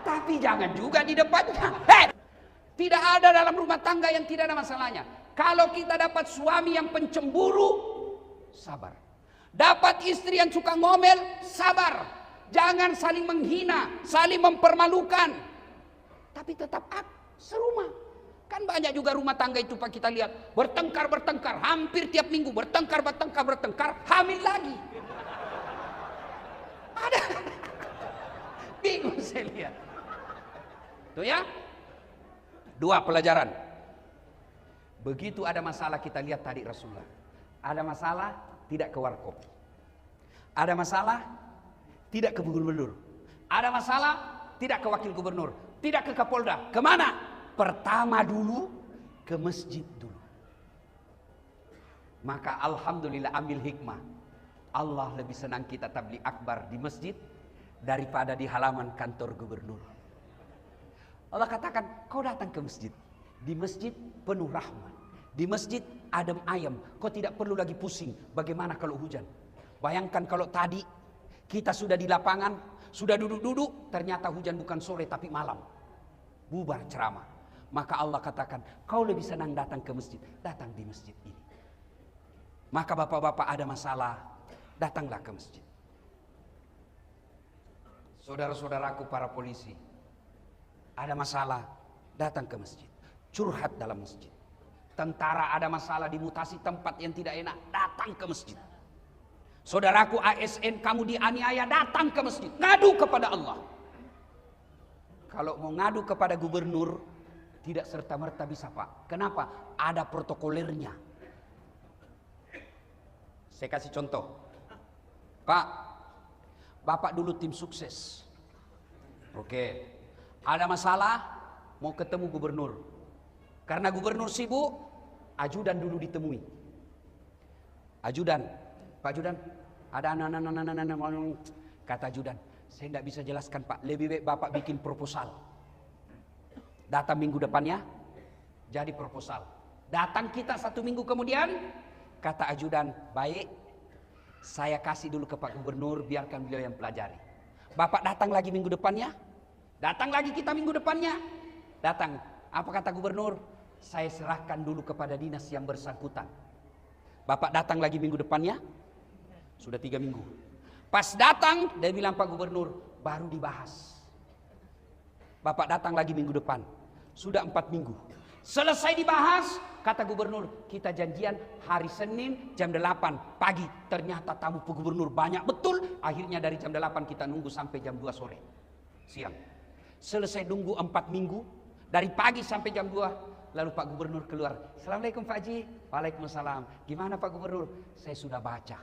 Speaker 1: Tapi jangan juga di depannya. Tidak ada dalam rumah tangga yang tidak ada masalahnya. Kalau kita dapat suami yang pencemburu, sabar. Dapat istri yang suka ngomel, sabar. Jangan saling menghina, saling mempermalukan. Tapi tetap serumah. Kan banyak juga rumah tangga itu Pak, kita lihat bertengkar, hampir tiap minggu bertengkar, hamil lagi. Ada. Bingung saya lihat. Tuh ya. 2 pelajaran. Begitu ada masalah kita lihat tadi Rasulullah. Ada masalah tidak ke warkop. Ada masalah tidak ke gubernur. Ada masalah tidak ke wakil gubernur. Tidak ke Kapolda. Kemana? Pertama dulu ke masjid dulu. Maka alhamdulillah ambil hikmah. Allah lebih senang kita tabligh akbar di masjid daripada di halaman kantor gubernur. Allah katakan, kau datang ke masjid. Di masjid penuh rahmat. Di masjid adem ayem. Kau tidak perlu lagi pusing. Bagaimana kalau hujan? Bayangkan kalau tadi kita sudah di lapangan, sudah duduk-duduk, ternyata hujan bukan sore tapi malam. Bubar ceramah. Maka Allah katakan, kau lebih senang datang ke masjid. Datang di masjid ini. Maka bapak-bapak ada masalah, datanglah ke masjid. Saudara-saudaraku para polisi, ada masalah, datang ke masjid. Curhat dalam masjid. Tentara ada masalah dimutasi tempat yang tidak enak, datang ke masjid. Saudaraku ASN, kamu dianiaya, datang ke masjid. Ngadu kepada Allah. Kalau mau ngadu kepada gubernur, tidak serta-merta bisa Pak. Kenapa? Ada protokolernya. Saya kasih contoh. Pak, Bapak dulu tim sukses. Oke. Ada masalah, mau ketemu gubernur. Karena gubernur sibuk, ajudan dulu ditemui. Ajudan, Pak Ajudan, ada kata ajudan, saya tidak bisa jelaskan Pak. Lebih baik Bapak bikin proposal. Datang minggu depannya, jadi proposal. Datang kita 1 minggu kemudian, kata ajudan, baik, saya kasih dulu ke Pak Gubernur, biarkan beliau yang pelajari. Bapak datang lagi minggu depannya, datang lagi kita minggu depannya, datang. Apa kata gubernur? Saya serahkan dulu kepada dinas yang bersangkutan. Bapak datang lagi minggu depannya, sudah 3 minggu. Pas datang, dia bilang Pak Gubernur, baru dibahas. Bapak datang lagi minggu depan. Sudah 4 minggu. Selesai dibahas, kata gubernur, kita janjian hari Senin jam 8 pagi. Ternyata tamu Pak Gubernur banyak betul. Akhirnya dari jam 8 kita nunggu sampai jam 2 sore. Siang. Selesai nunggu 4 minggu. Dari pagi sampai jam 2. Lalu Pak Gubernur keluar. Assalamualaikum Pak Haji. Waalaikumsalam. Gimana Pak Gubernur? Saya sudah baca.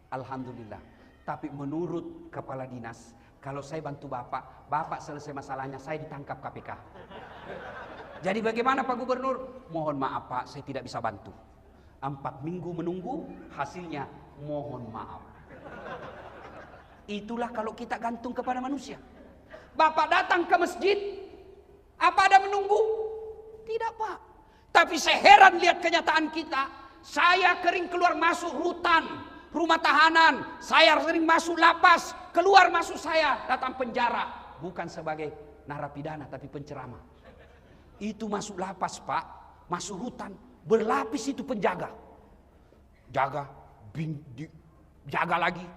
Speaker 1: Alhamdulillah. Tapi menurut kepala dinas, kalau saya bantu Bapak selesai masalahnya, saya ditangkap KPK. Jadi bagaimana Pak Gubernur? Mohon maaf Pak, saya tidak bisa bantu. 4 minggu menunggu, hasilnya mohon maaf. Itulah kalau kita gantung kepada manusia. Bapak datang ke masjid, apa ada menunggu? Tidak Pak. Tapi saya heran lihat kenyataan kita. Saya kering keluar masuk rutan, rumah tahanan. Saya sering masuk lapas, keluar masuk saya datang penjara. Bukan sebagai narapidana tapi penceramah. Itu masuk lapas Pak, masuk hutan, berlapis itu penjaga. Jaga lagi.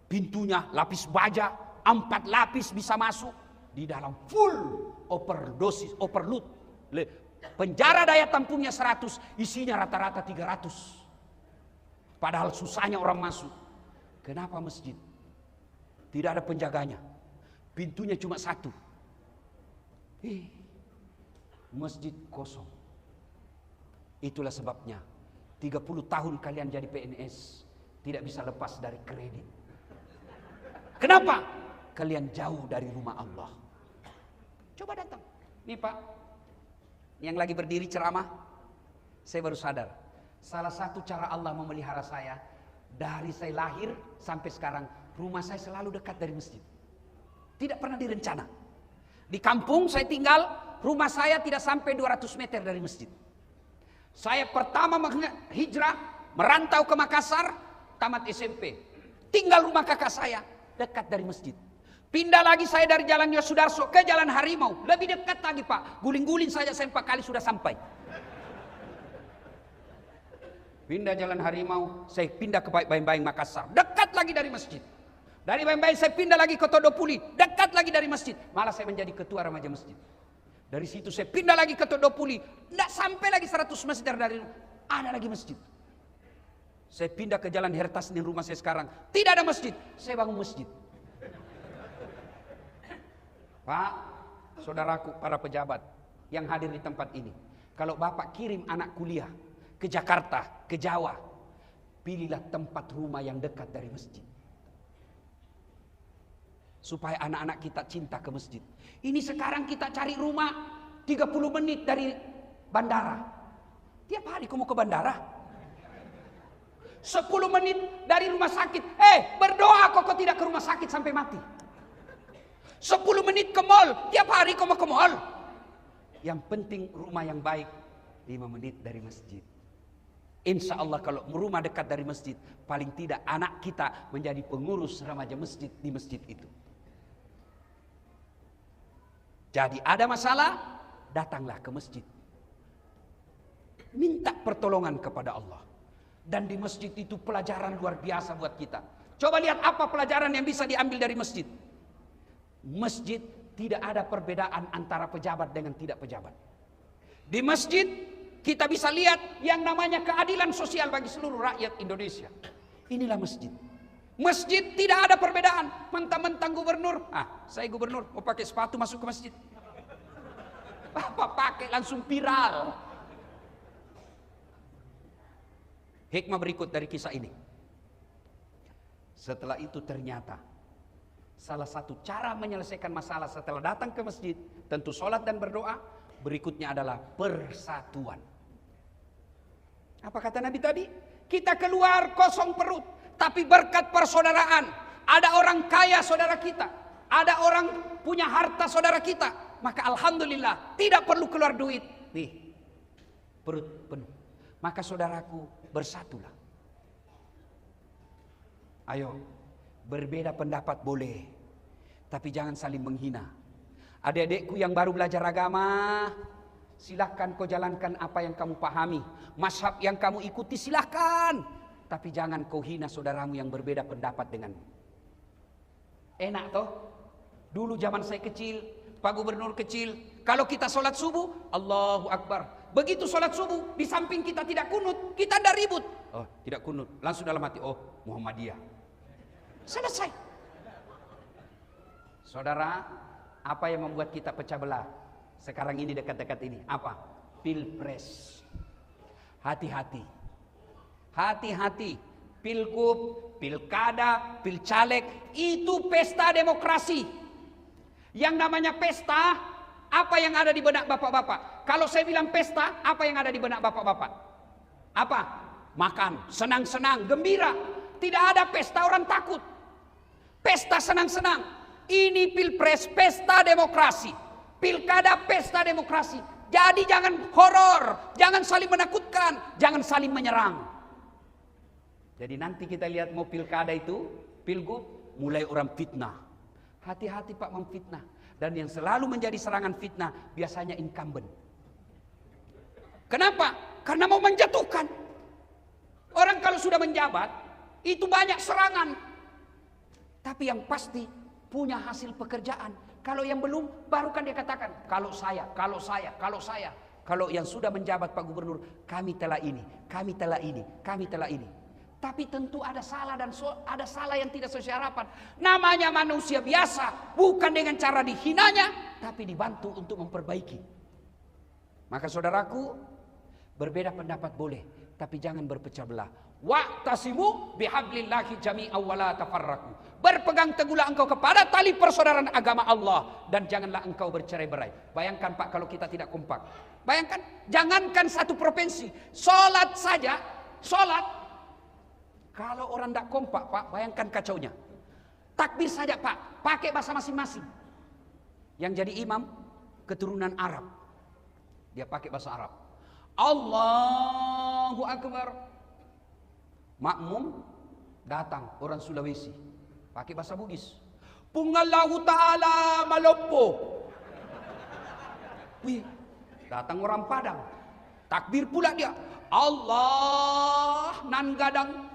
Speaker 1: Pintunya lapis baja, 4 lapis bisa masuk. Di dalam full overload. Penjara daya tampungnya 100, isinya rata-rata 300. Padahal susahnya orang masuk. Kenapa masjid? Tidak ada penjaganya. Pintunya cuma 1. Masjid kosong. Itulah sebabnya 30 tahun kalian jadi PNS tidak bisa lepas dari kredit. Kenapa? Kalian jauh dari rumah Allah. Coba datang. Nih Pak, yang lagi berdiri ceramah, saya baru sadar. Salah satu cara Allah memelihara saya, dari saya lahir sampai sekarang, rumah saya selalu dekat dari masjid. Tidak pernah direncana. Di kampung saya tinggal, rumah saya tidak sampai 200 meter dari masjid. Saya pertama hijrah merantau ke Makassar, tamat SMP. Tinggal rumah kakak saya, dekat dari masjid. Pindah lagi saya dari Jalan Yosudarso ke Jalan Harimau, lebih dekat lagi Pak. Guling-guling saja saya 4 kali sudah sampai. Pindah Jalan Harimau, saya pindah ke Bayang-Bayang Makassar, dekat lagi dari masjid. Dari Bayang-Bayang saya pindah lagi ke Todopuli, dekat lagi dari masjid. Malah saya menjadi ketua remaja masjid. Dari situ saya pindah lagi ke Todopuli, tidak sampai lagi 100 meter dari ada lagi masjid. Saya pindah ke Jalan Hertasnin rumah saya sekarang, tidak ada masjid, saya bangun masjid. Pak, saudaraku, para pejabat yang hadir di tempat ini, kalau Bapak kirim anak kuliah ke Jakarta, ke Jawa, pilihlah tempat rumah yang dekat dari masjid. Supaya anak-anak kita cinta ke masjid. Ini sekarang kita cari rumah 30 menit dari bandara. Tiap hari kamu ke bandara. 10 menit dari rumah sakit. Berdoa kok tidak ke rumah sakit sampai mati. 10 menit ke mall. Tiap hari kamu ke mall. Yang penting rumah yang baik 5 menit dari masjid. Insya Allah kalau rumah dekat dari masjid, paling tidak anak kita menjadi pengurus remaja masjid di masjid itu. Jadi ada masalah, datanglah ke masjid. Minta pertolongan kepada Allah. Dan di masjid itu pelajaran luar biasa buat kita. Coba lihat apa pelajaran yang bisa diambil dari masjid. Masjid tidak ada perbedaan antara pejabat dengan tidak pejabat. Di masjid kita bisa lihat yang namanya keadilan sosial bagi seluruh rakyat Indonesia. Inilah masjid. Masjid tidak ada perbedaan. Mentang-mentang gubernur, saya gubernur mau pakai sepatu masuk ke masjid. Bapak pakai langsung viral. Hikmah berikut dari kisah ini. Setelah itu ternyata salah satu cara menyelesaikan masalah setelah datang ke masjid, tentu sholat dan berdoa. Berikutnya adalah persatuan. Apa kata Nabi tadi? Kita keluar kosong perut, tapi berkat persaudaraan. Ada orang kaya saudara kita, ada orang punya harta saudara kita, maka alhamdulillah tidak perlu keluar duit. Nih, perut penuh. Maka saudaraku, bersatulah. Ayo, berbeda pendapat boleh, tapi jangan saling menghina. Adik-adikku yang baru belajar agama, silahkan kau jalankan apa yang kamu pahami. Mazhab yang kamu ikuti silahkan. Tapi jangan kau hina saudaramu yang berbeda pendapat denganmu. Enak toh? Dulu zaman saya kecil, Pak Gubernur kecil, kalau kita sholat subuh, Allahu Akbar. Begitu sholat subuh, di samping kita tidak kunut, kita ada ribut. Oh, tidak kunut. Langsung dalam hati, oh Muhammadiyah. Selesai. Saudara, apa yang membuat kita pecah belah sekarang ini dekat-dekat ini? Apa? Pilpres. Hati-hati. Hati-hati. Pilgub, pilkada, pilcaleg, itu pesta demokrasi. Yang namanya pesta, apa yang ada di benak bapak-bapak? Kalau saya bilang pesta, apa yang ada di benak bapak-bapak? Apa? Makan, senang-senang, gembira. Tidak ada pesta orang takut. Pesta senang-senang. Ini pilpres, pesta demokrasi. Pilkada, pesta demokrasi. Jadi jangan horor, jangan saling menakutkan, jangan saling menyerang. Jadi nanti kita lihat mau pilkada itu, pilgub, mulai orang fitnah. Hati-hati Pak memfitnah. Dan yang selalu menjadi serangan fitnah biasanya incumbent. Kenapa? Karena mau menjatuhkan. Orang kalau sudah menjabat, itu banyak serangan. Tapi yang pasti punya hasil pekerjaan. Kalau yang belum, baru kan dia katakan, kalau saya. Kalau yang sudah menjabat Pak Gubernur, kami telah ini, kami telah ini, kami telah ini. Tapi tentu ada salah dan ada salah yang tidak sesuai harapan. Namanya manusia biasa, bukan dengan cara dihinanya, tapi dibantu untuk memperbaiki. Maka saudaraku, berbeda pendapat boleh, tapi jangan berpecah belah. Wa'tasimu bihablillahi jami'an wa la tafarraqu. Berpegang teguhlah engkau kepada tali persaudaraan agama Allah dan janganlah engkau bercerai-berai. Bayangkan Pak kalau kita tidak kompak. Bayangkan, jangankan satu provinsi, sholat saja, sholat. Kalau orang tidak kompak Pak, bayangkan kacaunya. Takbir saja Pak, pakai bahasa masing-masing. Yang jadi imam keturunan Arab, dia pakai bahasa Arab. Allahu Akbar. Makmum datang orang Sulawesi pakai bahasa Bugis. Pungallahu ta'ala maloppo. Wih, datang orang Padang. Takbir pula dia. Allah nan gadang.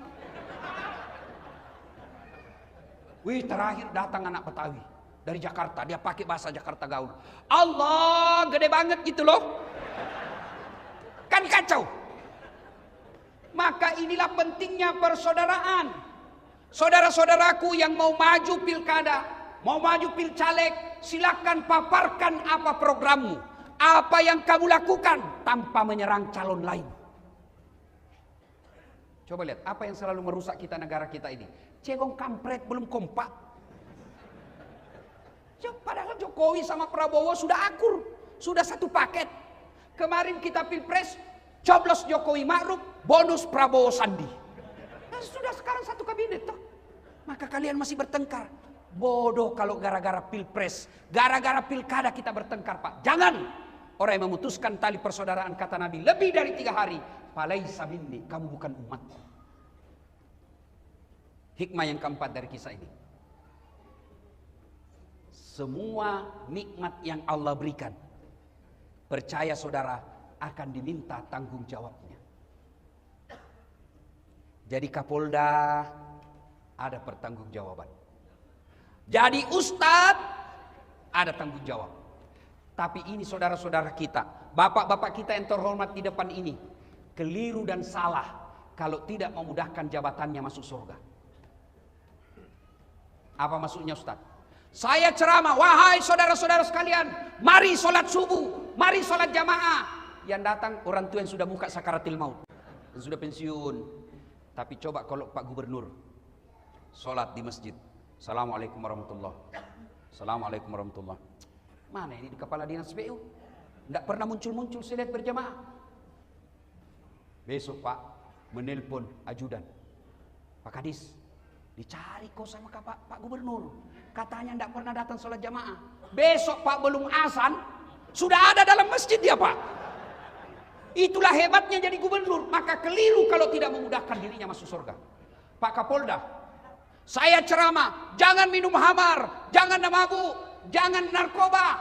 Speaker 1: Wih, terakhir datang anak Betawi dari Jakarta. Dia pakai bahasa Jakarta gaul. Allah gede banget gitu loh. Kan kacau. Maka inilah pentingnya persaudaraan. Saudara-saudaraku yang mau maju pilkada, mau maju pilcaleg, silakan paparkan apa programmu, apa yang kamu lakukan tanpa menyerang calon lain. Coba lihat apa yang selalu merusak kita negara kita ini. Cebong kampret belum kompak. Padahal Jokowi sama Prabowo sudah akur, sudah satu paket. Kemarin kita pilpres, coblos Jokowi Ma'ruf, bonus Prabowo Sandi. Nah, sudah sekarang satu kabinet toh. Maka kalian masih bertengkar. Bodoh kalau gara-gara pilpres, gara-gara pilkada kita bertengkar, Pak. Jangan. Orang yang memutuskan tali persaudaraan kata Nabi lebih dari 3 hari, falaisa minni, kamu bukan umat. Hikmah yang keempat dari kisah ini. Semua nikmat yang Allah berikan, percaya saudara, akan diminta tanggung jawabnya. Jadi Kapolda ada pertanggungjawaban. Jadi Ustadz ada tanggung jawab. Tapi ini saudara-saudara kita, bapak-bapak kita yang terhormat di depan ini, keliru dan salah kalau tidak memudahkan jabatannya masuk surga. Apa maksudnya Ustadz? Saya ceramah, wahai saudara-saudara sekalian, mari sholat subuh, mari sholat jamaah. Yang datang orang tua yang sudah buka sakaratil maut, yang sudah pensiun. Tapi coba kalau Pak Gubernur sholat di masjid, Assalamualaikum warahmatullahi, Assalamualaikum warahmatullahi. Mana ini di kepala dinas PU? Tidak pernah muncul-muncul saya lihat berjamaah. Besok Pak menelpon ajudan, Pak Kadis, dicari kau sama Pak Gubernur, katanya tidak pernah datang sholat jamaah. Besok Pak belum azan sudah ada dalam masjid dia Pak. Itulah hebatnya jadi gubernur. Maka keliru kalau tidak memudahkan dirinya masuk surga. Pak Kapolda, saya ceramah, jangan minum hamar, jangan mabuk, jangan narkoba.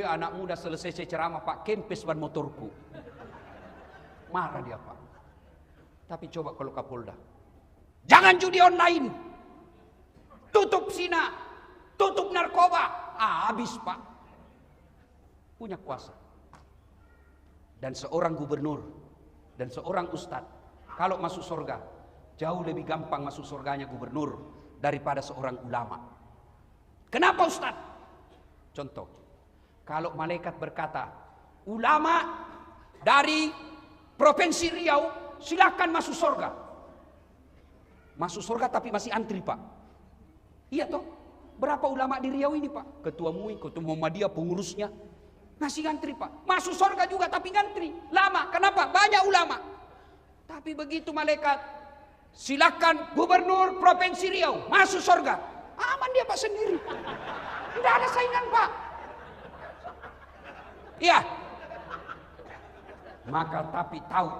Speaker 1: Anak muda selesai saya ceramah, Pak, kempes ban motorku. Marah dia Pak. Tapi coba kalau Kapolda, jangan judi online, tutup zina, tutup narkoba. Habis Pak. Punya kuasa. Dan seorang gubernur dan seorang ustadz kalau masuk surga jauh lebih gampang masuk surganya gubernur daripada seorang ulama. Kenapa ustadz? Contoh, kalau malaikat berkata, ulama dari provinsi Riau silakan masuk surga. Masuk surga tapi masih antri Pak. Iya toh? Berapa ulama di Riau ini Pak? Ketua MUI, ketua Muhammadiyah, pengurusnya masih ngantri Pak. Masuk surga juga tapi ngantri. Lama. Kenapa? Banyak ulama. Tapi begitu malaikat, silakan gubernur provinsi Riau masuk surga. Aman dia Pak sendiri. Tidak ada saingan Pak. Iya. Maka tapi tahu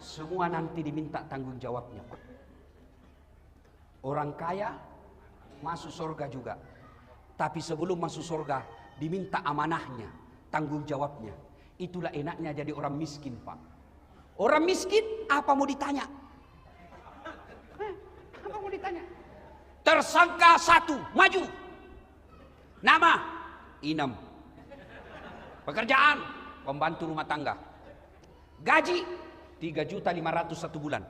Speaker 1: semua nanti diminta tanggung jawabnya Pak. Orang kaya masuk surga juga. Tapi sebelum masuk surga diminta amanahnya, tanggung jawabnya. Itulah enaknya jadi orang miskin Pak. Orang miskin apa mau ditanya? Apa mau ditanya? Tersangka 1 maju. Nama Inem. Pekerjaan pembantu rumah tangga. Gaji 3.500.000 1 bulan.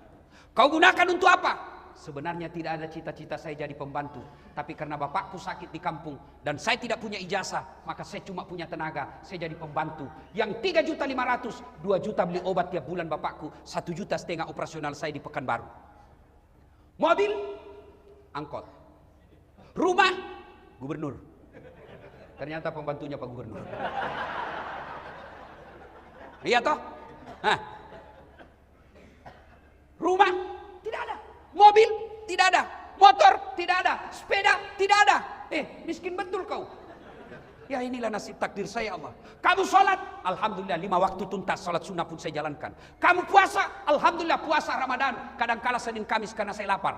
Speaker 1: Kau gunakan untuk apa? Sebenarnya tidak ada cita-cita saya jadi pembantu, tapi karena bapakku sakit di kampung dan saya tidak punya ijazah, maka saya cuma punya tenaga, saya jadi pembantu. Yang 3.500.000, 2 juta beli obat tiap bulan bapakku, 1,5 juta operasional saya di Pekanbaru. Mobil, angkot. Rumah, gubernur. Ternyata pembantunya Pak Gubernur. Iya toh? Hah. Rumah, tidak ada. Mobil tidak ada, motor tidak ada, sepeda tidak ada. Miskin betul kau. Ya inilah nasib takdir saya Allah. Kamu sholat, alhamdulillah 5 waktu tuntas, sholat sunnah pun saya jalankan. Kamu puasa, alhamdulillah puasa Ramadan. Kadang-kala Senin Kamis karena saya lapar.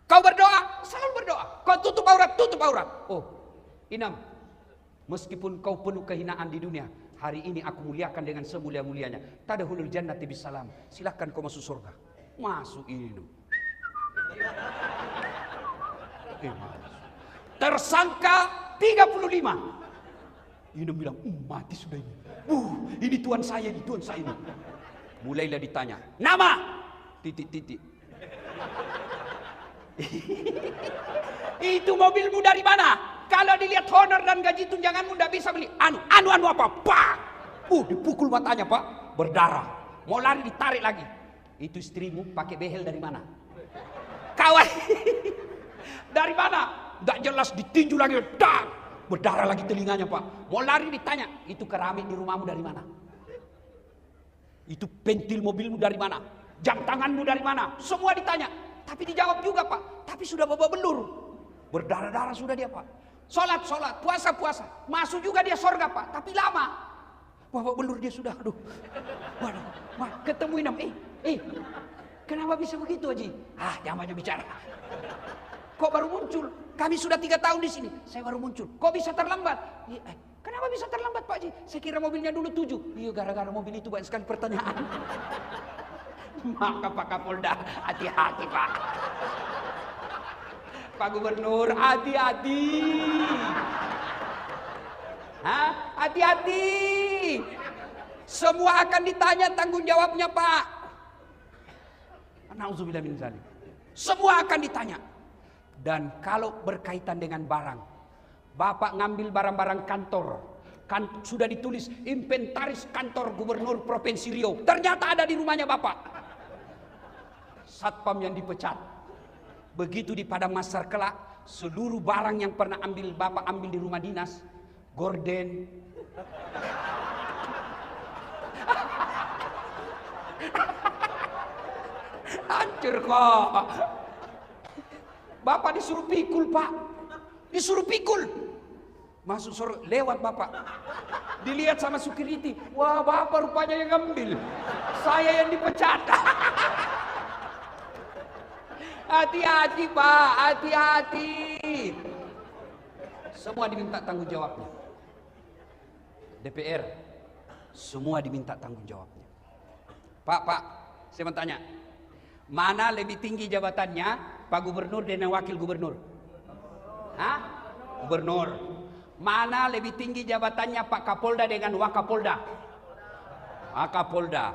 Speaker 1: Kau berdoa, selalu berdoa. Kau tutup aurat. Oh, Inam, meskipun kau penuh kehinaan di dunia, hari ini aku muliakan dengan semulia-mulianya. Tadkhulul jannati bisalam. Silakan kau masuk surga. Masuk ini. Tersangka 35. Ini bilang, mati sudah ini. Ini Tuhan saya ini. Mulailah ditanya, nama? Titik. Itu mobilmu dari mana? Kalau dilihat honor dan gaji tunjanganmu tidak bisa beli. Anu apa? Pak! Dipukul matanya Pak. Berdarah. Mau lari ditarik lagi. Itu istrimu pakai behel dari mana? Kawan. Dari mana? Tidak jelas, ditinju lagi. Dak! Berdarah lagi telinganya Pak. Mau lari ditanya, itu keramik di rumahmu dari mana? Itu pentil mobilmu dari mana? Jam tanganmu dari mana? Semua ditanya. Tapi dijawab juga Pak. Tapi sudah babak belur. Berdarah-darah sudah dia Pak. Sholat, puasa. Masuk juga dia surga Pak. Tapi lama. Babak belur dia sudah. Aduh. Waduh. Ketemu Inam. Kenapa bisa begitu Haji? Jangan banyak bicara. Kok baru muncul? Kami sudah 3 tahun di sini. Saya baru muncul. Kok bisa terlambat? Kenapa bisa terlambat Pak Haji? Saya kira mobilnya dulu 7. Iya, gara-gara mobil itu banyak sekali pertanyaan. Maka Pak Kapolda, hati-hati Pak. Pak Gubernur, hati-hati. Hati-hati. Semua akan ditanya tanggung jawabnya Pak. Nauzubillah min zalik. Semua akan ditanya. Dan kalau berkaitan dengan barang, Bapak ngambil barang-barang kantor, sudah ditulis inventaris kantor Gubernur Provinsi Riau, ternyata ada di rumahnya Bapak. Satpam yang dipecat. Begitu di Padang Masar kelak, seluruh barang yang pernah Bapak ambil di rumah dinas, gorden, hancur kok. Bapak disuruh pikul Pak. Disuruh pikul. Masuk surga, lewat Bapak. Dilihat sama security. Wah Bapak rupanya yang ngambil. Saya yang dipecat. Hati-hati Pak, hati-hati. Semua diminta tanggung jawabnya. DPR, semua diminta tanggung jawabnya. Pak, saya mau tanya. Mana lebih tinggi jabatannya? Pak Gubernur dan Wakil Gubernur? Gubernur. Mana lebih tinggi jabatannya Pak Kapolda dengan Wakapolda?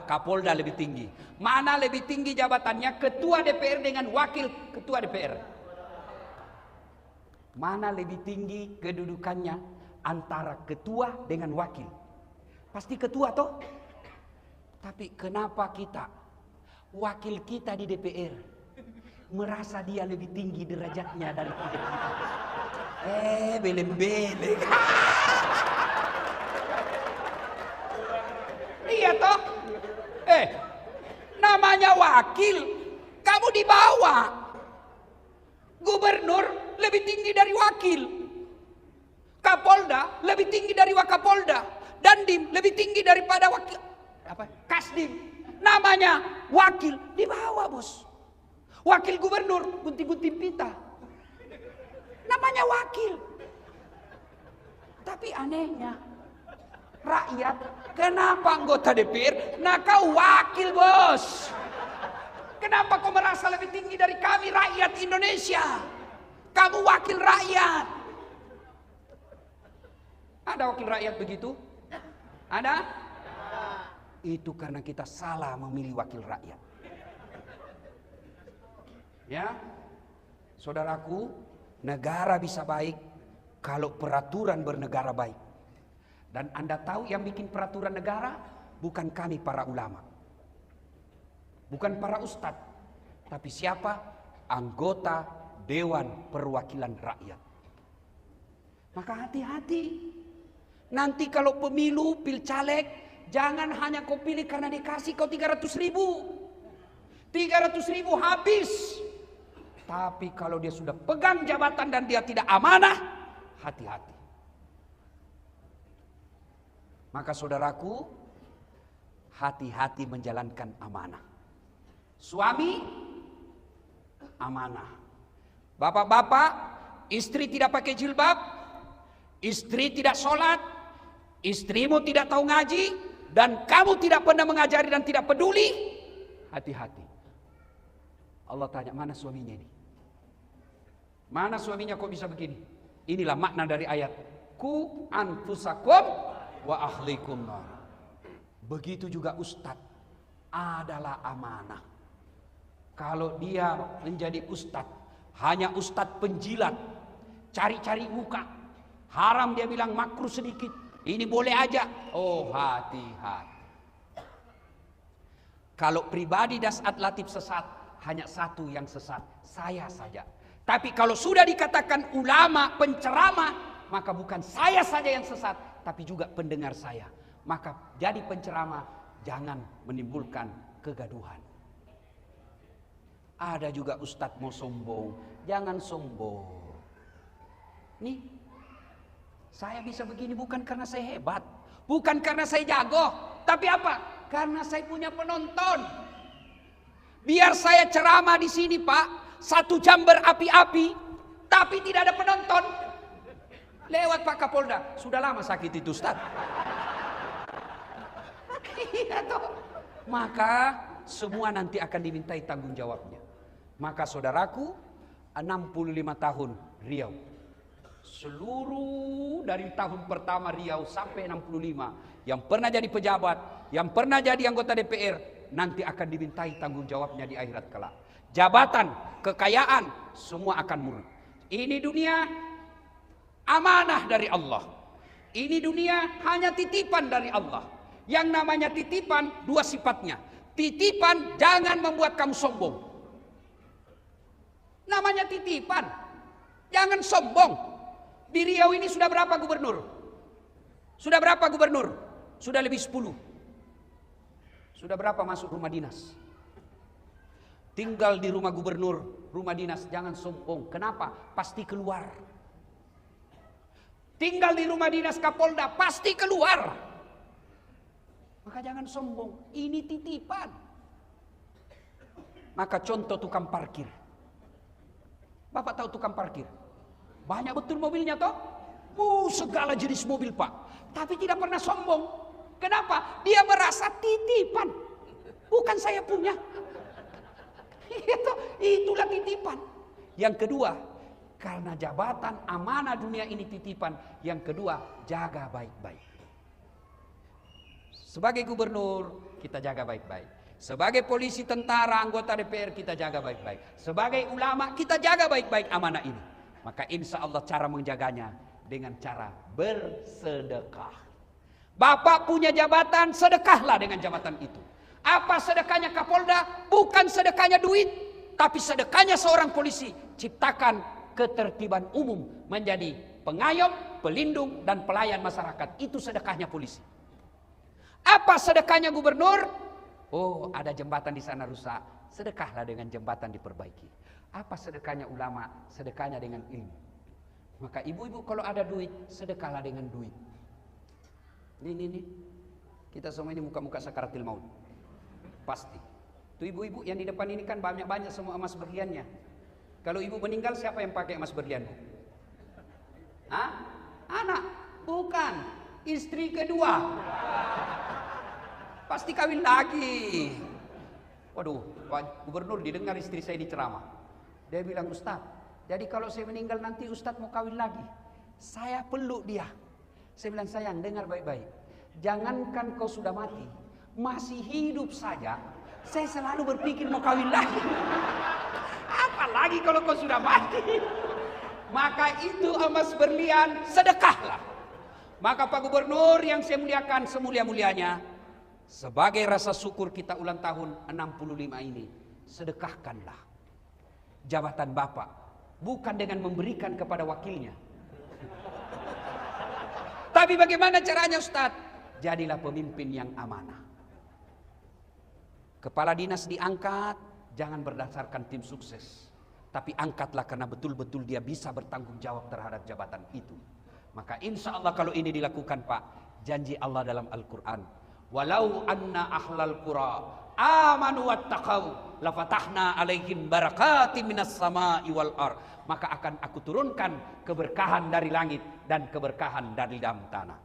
Speaker 1: Kapolda lebih tinggi. Mana lebih tinggi jabatannya Ketua DPR dengan Wakil Ketua DPR? Mana lebih tinggi kedudukannya antara Ketua dengan Wakil? Pasti Ketua toh? Tapi kenapa Wakil kita di DPR merasa dia lebih tinggi derajatnya dari kita? Beleng-beleng. Iya toh? Namanya wakil, kamu di bawah. Gubernur lebih tinggi dari wakil. Kapolda lebih tinggi dari Wakapolda. Dandim lebih tinggi daripada wakil. Kasdim. Namanya wakil di bawah bos. Wakil gubernur gunting-gunting pita. Namanya wakil. Tapi anehnya rakyat, kenapa anggota DPR? Nah kau wakil bos. Kenapa kau merasa lebih tinggi dari kami rakyat Indonesia? Kamu wakil rakyat. Ada wakil rakyat begitu? Ada? Itu karena kita salah memilih wakil rakyat. Ya, saudaraku, negara bisa baik kalau peraturan bernegara baik. Dan Anda tahu yang bikin peraturan negara bukan kami para ulama, bukan para ustadz, tapi siapa? Anggota Dewan Perwakilan Rakyat. Maka hati-hati. Nanti kalau pemilu, pilcaleg, jangan hanya kau pilih karena dikasih kau 300.000. 300.000 habis. Tapi kalau dia sudah pegang jabatan dan dia tidak amanah, hati-hati. Maka saudaraku, hati-hati menjalankan amanah. Suami, amanah. Bapak-bapak, istri tidak pakai jilbab, istri tidak sholat, istrimu tidak tahu ngaji, dan kamu tidak pernah mengajari dan tidak peduli, hati-hati. Allah tanya, mana suaminya ini? Mana suaminya kok bisa begini? Inilah makna dari ayat ku anfusakum wa ahlikum nar. Begitu juga ustadz adalah amanah. Kalau dia menjadi ustadz, hanya ustadz penjilat, cari-cari muka, haram dia bilang, makruh sedikit, ini boleh aja. Oh, hati-hati. Kalau pribadi Das'ad Latif sesat, hanya satu yang sesat, saya saja. Tapi kalau sudah dikatakan ulama, penceramah, maka bukan saya saja yang sesat, tapi juga pendengar saya. Maka jadi penceramah, jangan menimbulkan kegaduhan. Ada juga ustadz mau sombong, jangan sombong. Nih, saya bisa begini bukan karena saya hebat, bukan karena saya jago, tapi apa? Karena saya punya penonton. Biar saya ceramah di sini, Pak, 1 jam berapi-api, tapi tidak ada penonton. Lewat Pak Kapolda, sudah lama sakit itu Ustaz. Iya toh. Maka semua nanti akan dimintai tanggung jawabnya. Maka saudaraku, 65 tahun Riau. Seluruh dari tahun pertama Riau sampai 65, yang pernah jadi pejabat, yang pernah jadi anggota DPR, nanti akan dimintai tanggung jawabnya di akhirat kelak. Jabatan, kekayaan, semua akan murni. Ini dunia amanah dari Allah. Ini dunia hanya titipan dari Allah. Yang namanya titipan, 2 sifatnya. Titipan jangan membuat kamu sombong. Namanya titipan, jangan sombong. Di Riau ini sudah berapa gubernur? Sudah berapa gubernur? Sudah lebih 10. Sudah berapa masuk rumah dinas? Tinggal di rumah gubernur, rumah dinas, jangan sombong. Kenapa? Pasti keluar. Tinggal di rumah dinas Kapolda, pasti keluar. Maka jangan sombong, ini titipan. Maka contoh tukang parkir. Bapak tahu tukang parkir? Banyak betul mobilnya toh? Segala jenis mobil Pak. Tapi tidak pernah sombong. Kenapa? Dia merasa titipan. Bukan saya punya. Itulah titipan. Yang kedua, karena jabatan amanah dunia ini titipan. Yang kedua, jaga baik-baik. Sebagai gubernur, kita jaga baik-baik. Sebagai polisi, tentara, anggota DPR, kita jaga baik-baik. Sebagai ulama, kita jaga baik-baik amanah ini. Maka insya Allah cara menjaganya dengan cara bersedekah. Bapak punya jabatan, sedekahlah dengan jabatan itu. Apa sedekahnya Kapolda? Bukan sedekahnya duit, tapi sedekahnya seorang polisi. Ciptakan ketertiban umum, menjadi pengayom, pelindung, dan pelayan masyarakat. Itu sedekahnya polisi. Apa sedekahnya gubernur? Oh, ada jembatan di sana rusak, sedekahlah dengan jembatan diperbaiki. Apa sedekahnya ulama? Sedekahnya dengan ilmu. Maka ibu-ibu kalau ada duit, sedekahlah dengan duit. Nih. Kita semua ini muka-muka sakaratil maut. Pasti. Tuh ibu-ibu yang di depan ini kan banyak-banyak semua emas berliannya. Kalau ibu meninggal, siapa yang pakai emas berlian? Hah? Anak? Bukan. Istri kedua. Pasti kawin lagi. Waduh, Pak Gubernur didengar istri saya diceramah. Dia bilang, Ustaz, jadi kalau saya meninggal nanti Ustaz mau kawin lagi. Saya peluk dia. Saya bilang, sayang, dengar baik-baik. Jangankan kau sudah mati, masih hidup saja, saya selalu berpikir mau kawin lagi. Apalagi kalau kau sudah mati. Maka itu emas berlian, sedekahlah. Maka Pak Gubernur yang saya muliakan semulia-mulianya, sebagai rasa syukur kita ulang tahun 65 ini, sedekahkanlah jabatan Bapak, bukan dengan memberikan kepada wakilnya. Tapi bagaimana caranya Ustaz? Jadilah pemimpin yang amanah. Kepala dinas diangkat, jangan berdasarkan tim sukses. tapi angkatlah karena betul-betul dia bisa bertanggung jawab terhadap jabatan itu. Maka insya Allah kalau ini dilakukan Pak, janji Allah dalam Al-Quran, walau anna ahlal qura amanu wattaqau lafatahna alaihim barakatim minas sama'i wal ar, maka akan aku turunkan keberkahan dari langit dan keberkahan dari dalam tanah.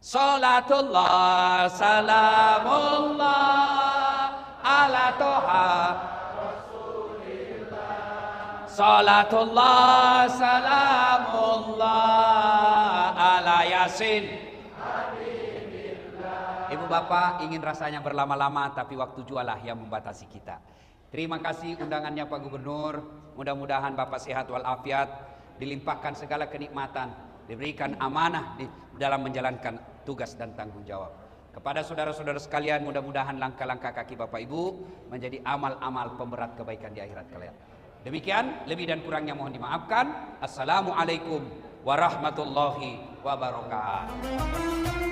Speaker 1: Salatullah salamullah ala toha, salatullah salamullah ala yasin. Ibu bapak ingin rasanya berlama-lama, tapi waktu jualah yang membatasi kita. Terima kasih undangannya Pak Gubernur. Mudah-mudahan Bapak sehat walafiat, dilimpahkan segala kenikmatan, diberikan amanah di dalam menjalankan tugas dan tanggung jawab. Kepada saudara-saudara sekalian, mudah-mudahan langkah-langkah kaki Bapak Ibu menjadi amal-amal pemberat kebaikan di akhirat kalian. Demikian, lebih dan kurangnya mohon dimaafkan. Assalamualaikum warahmatullahi wabarakatuh.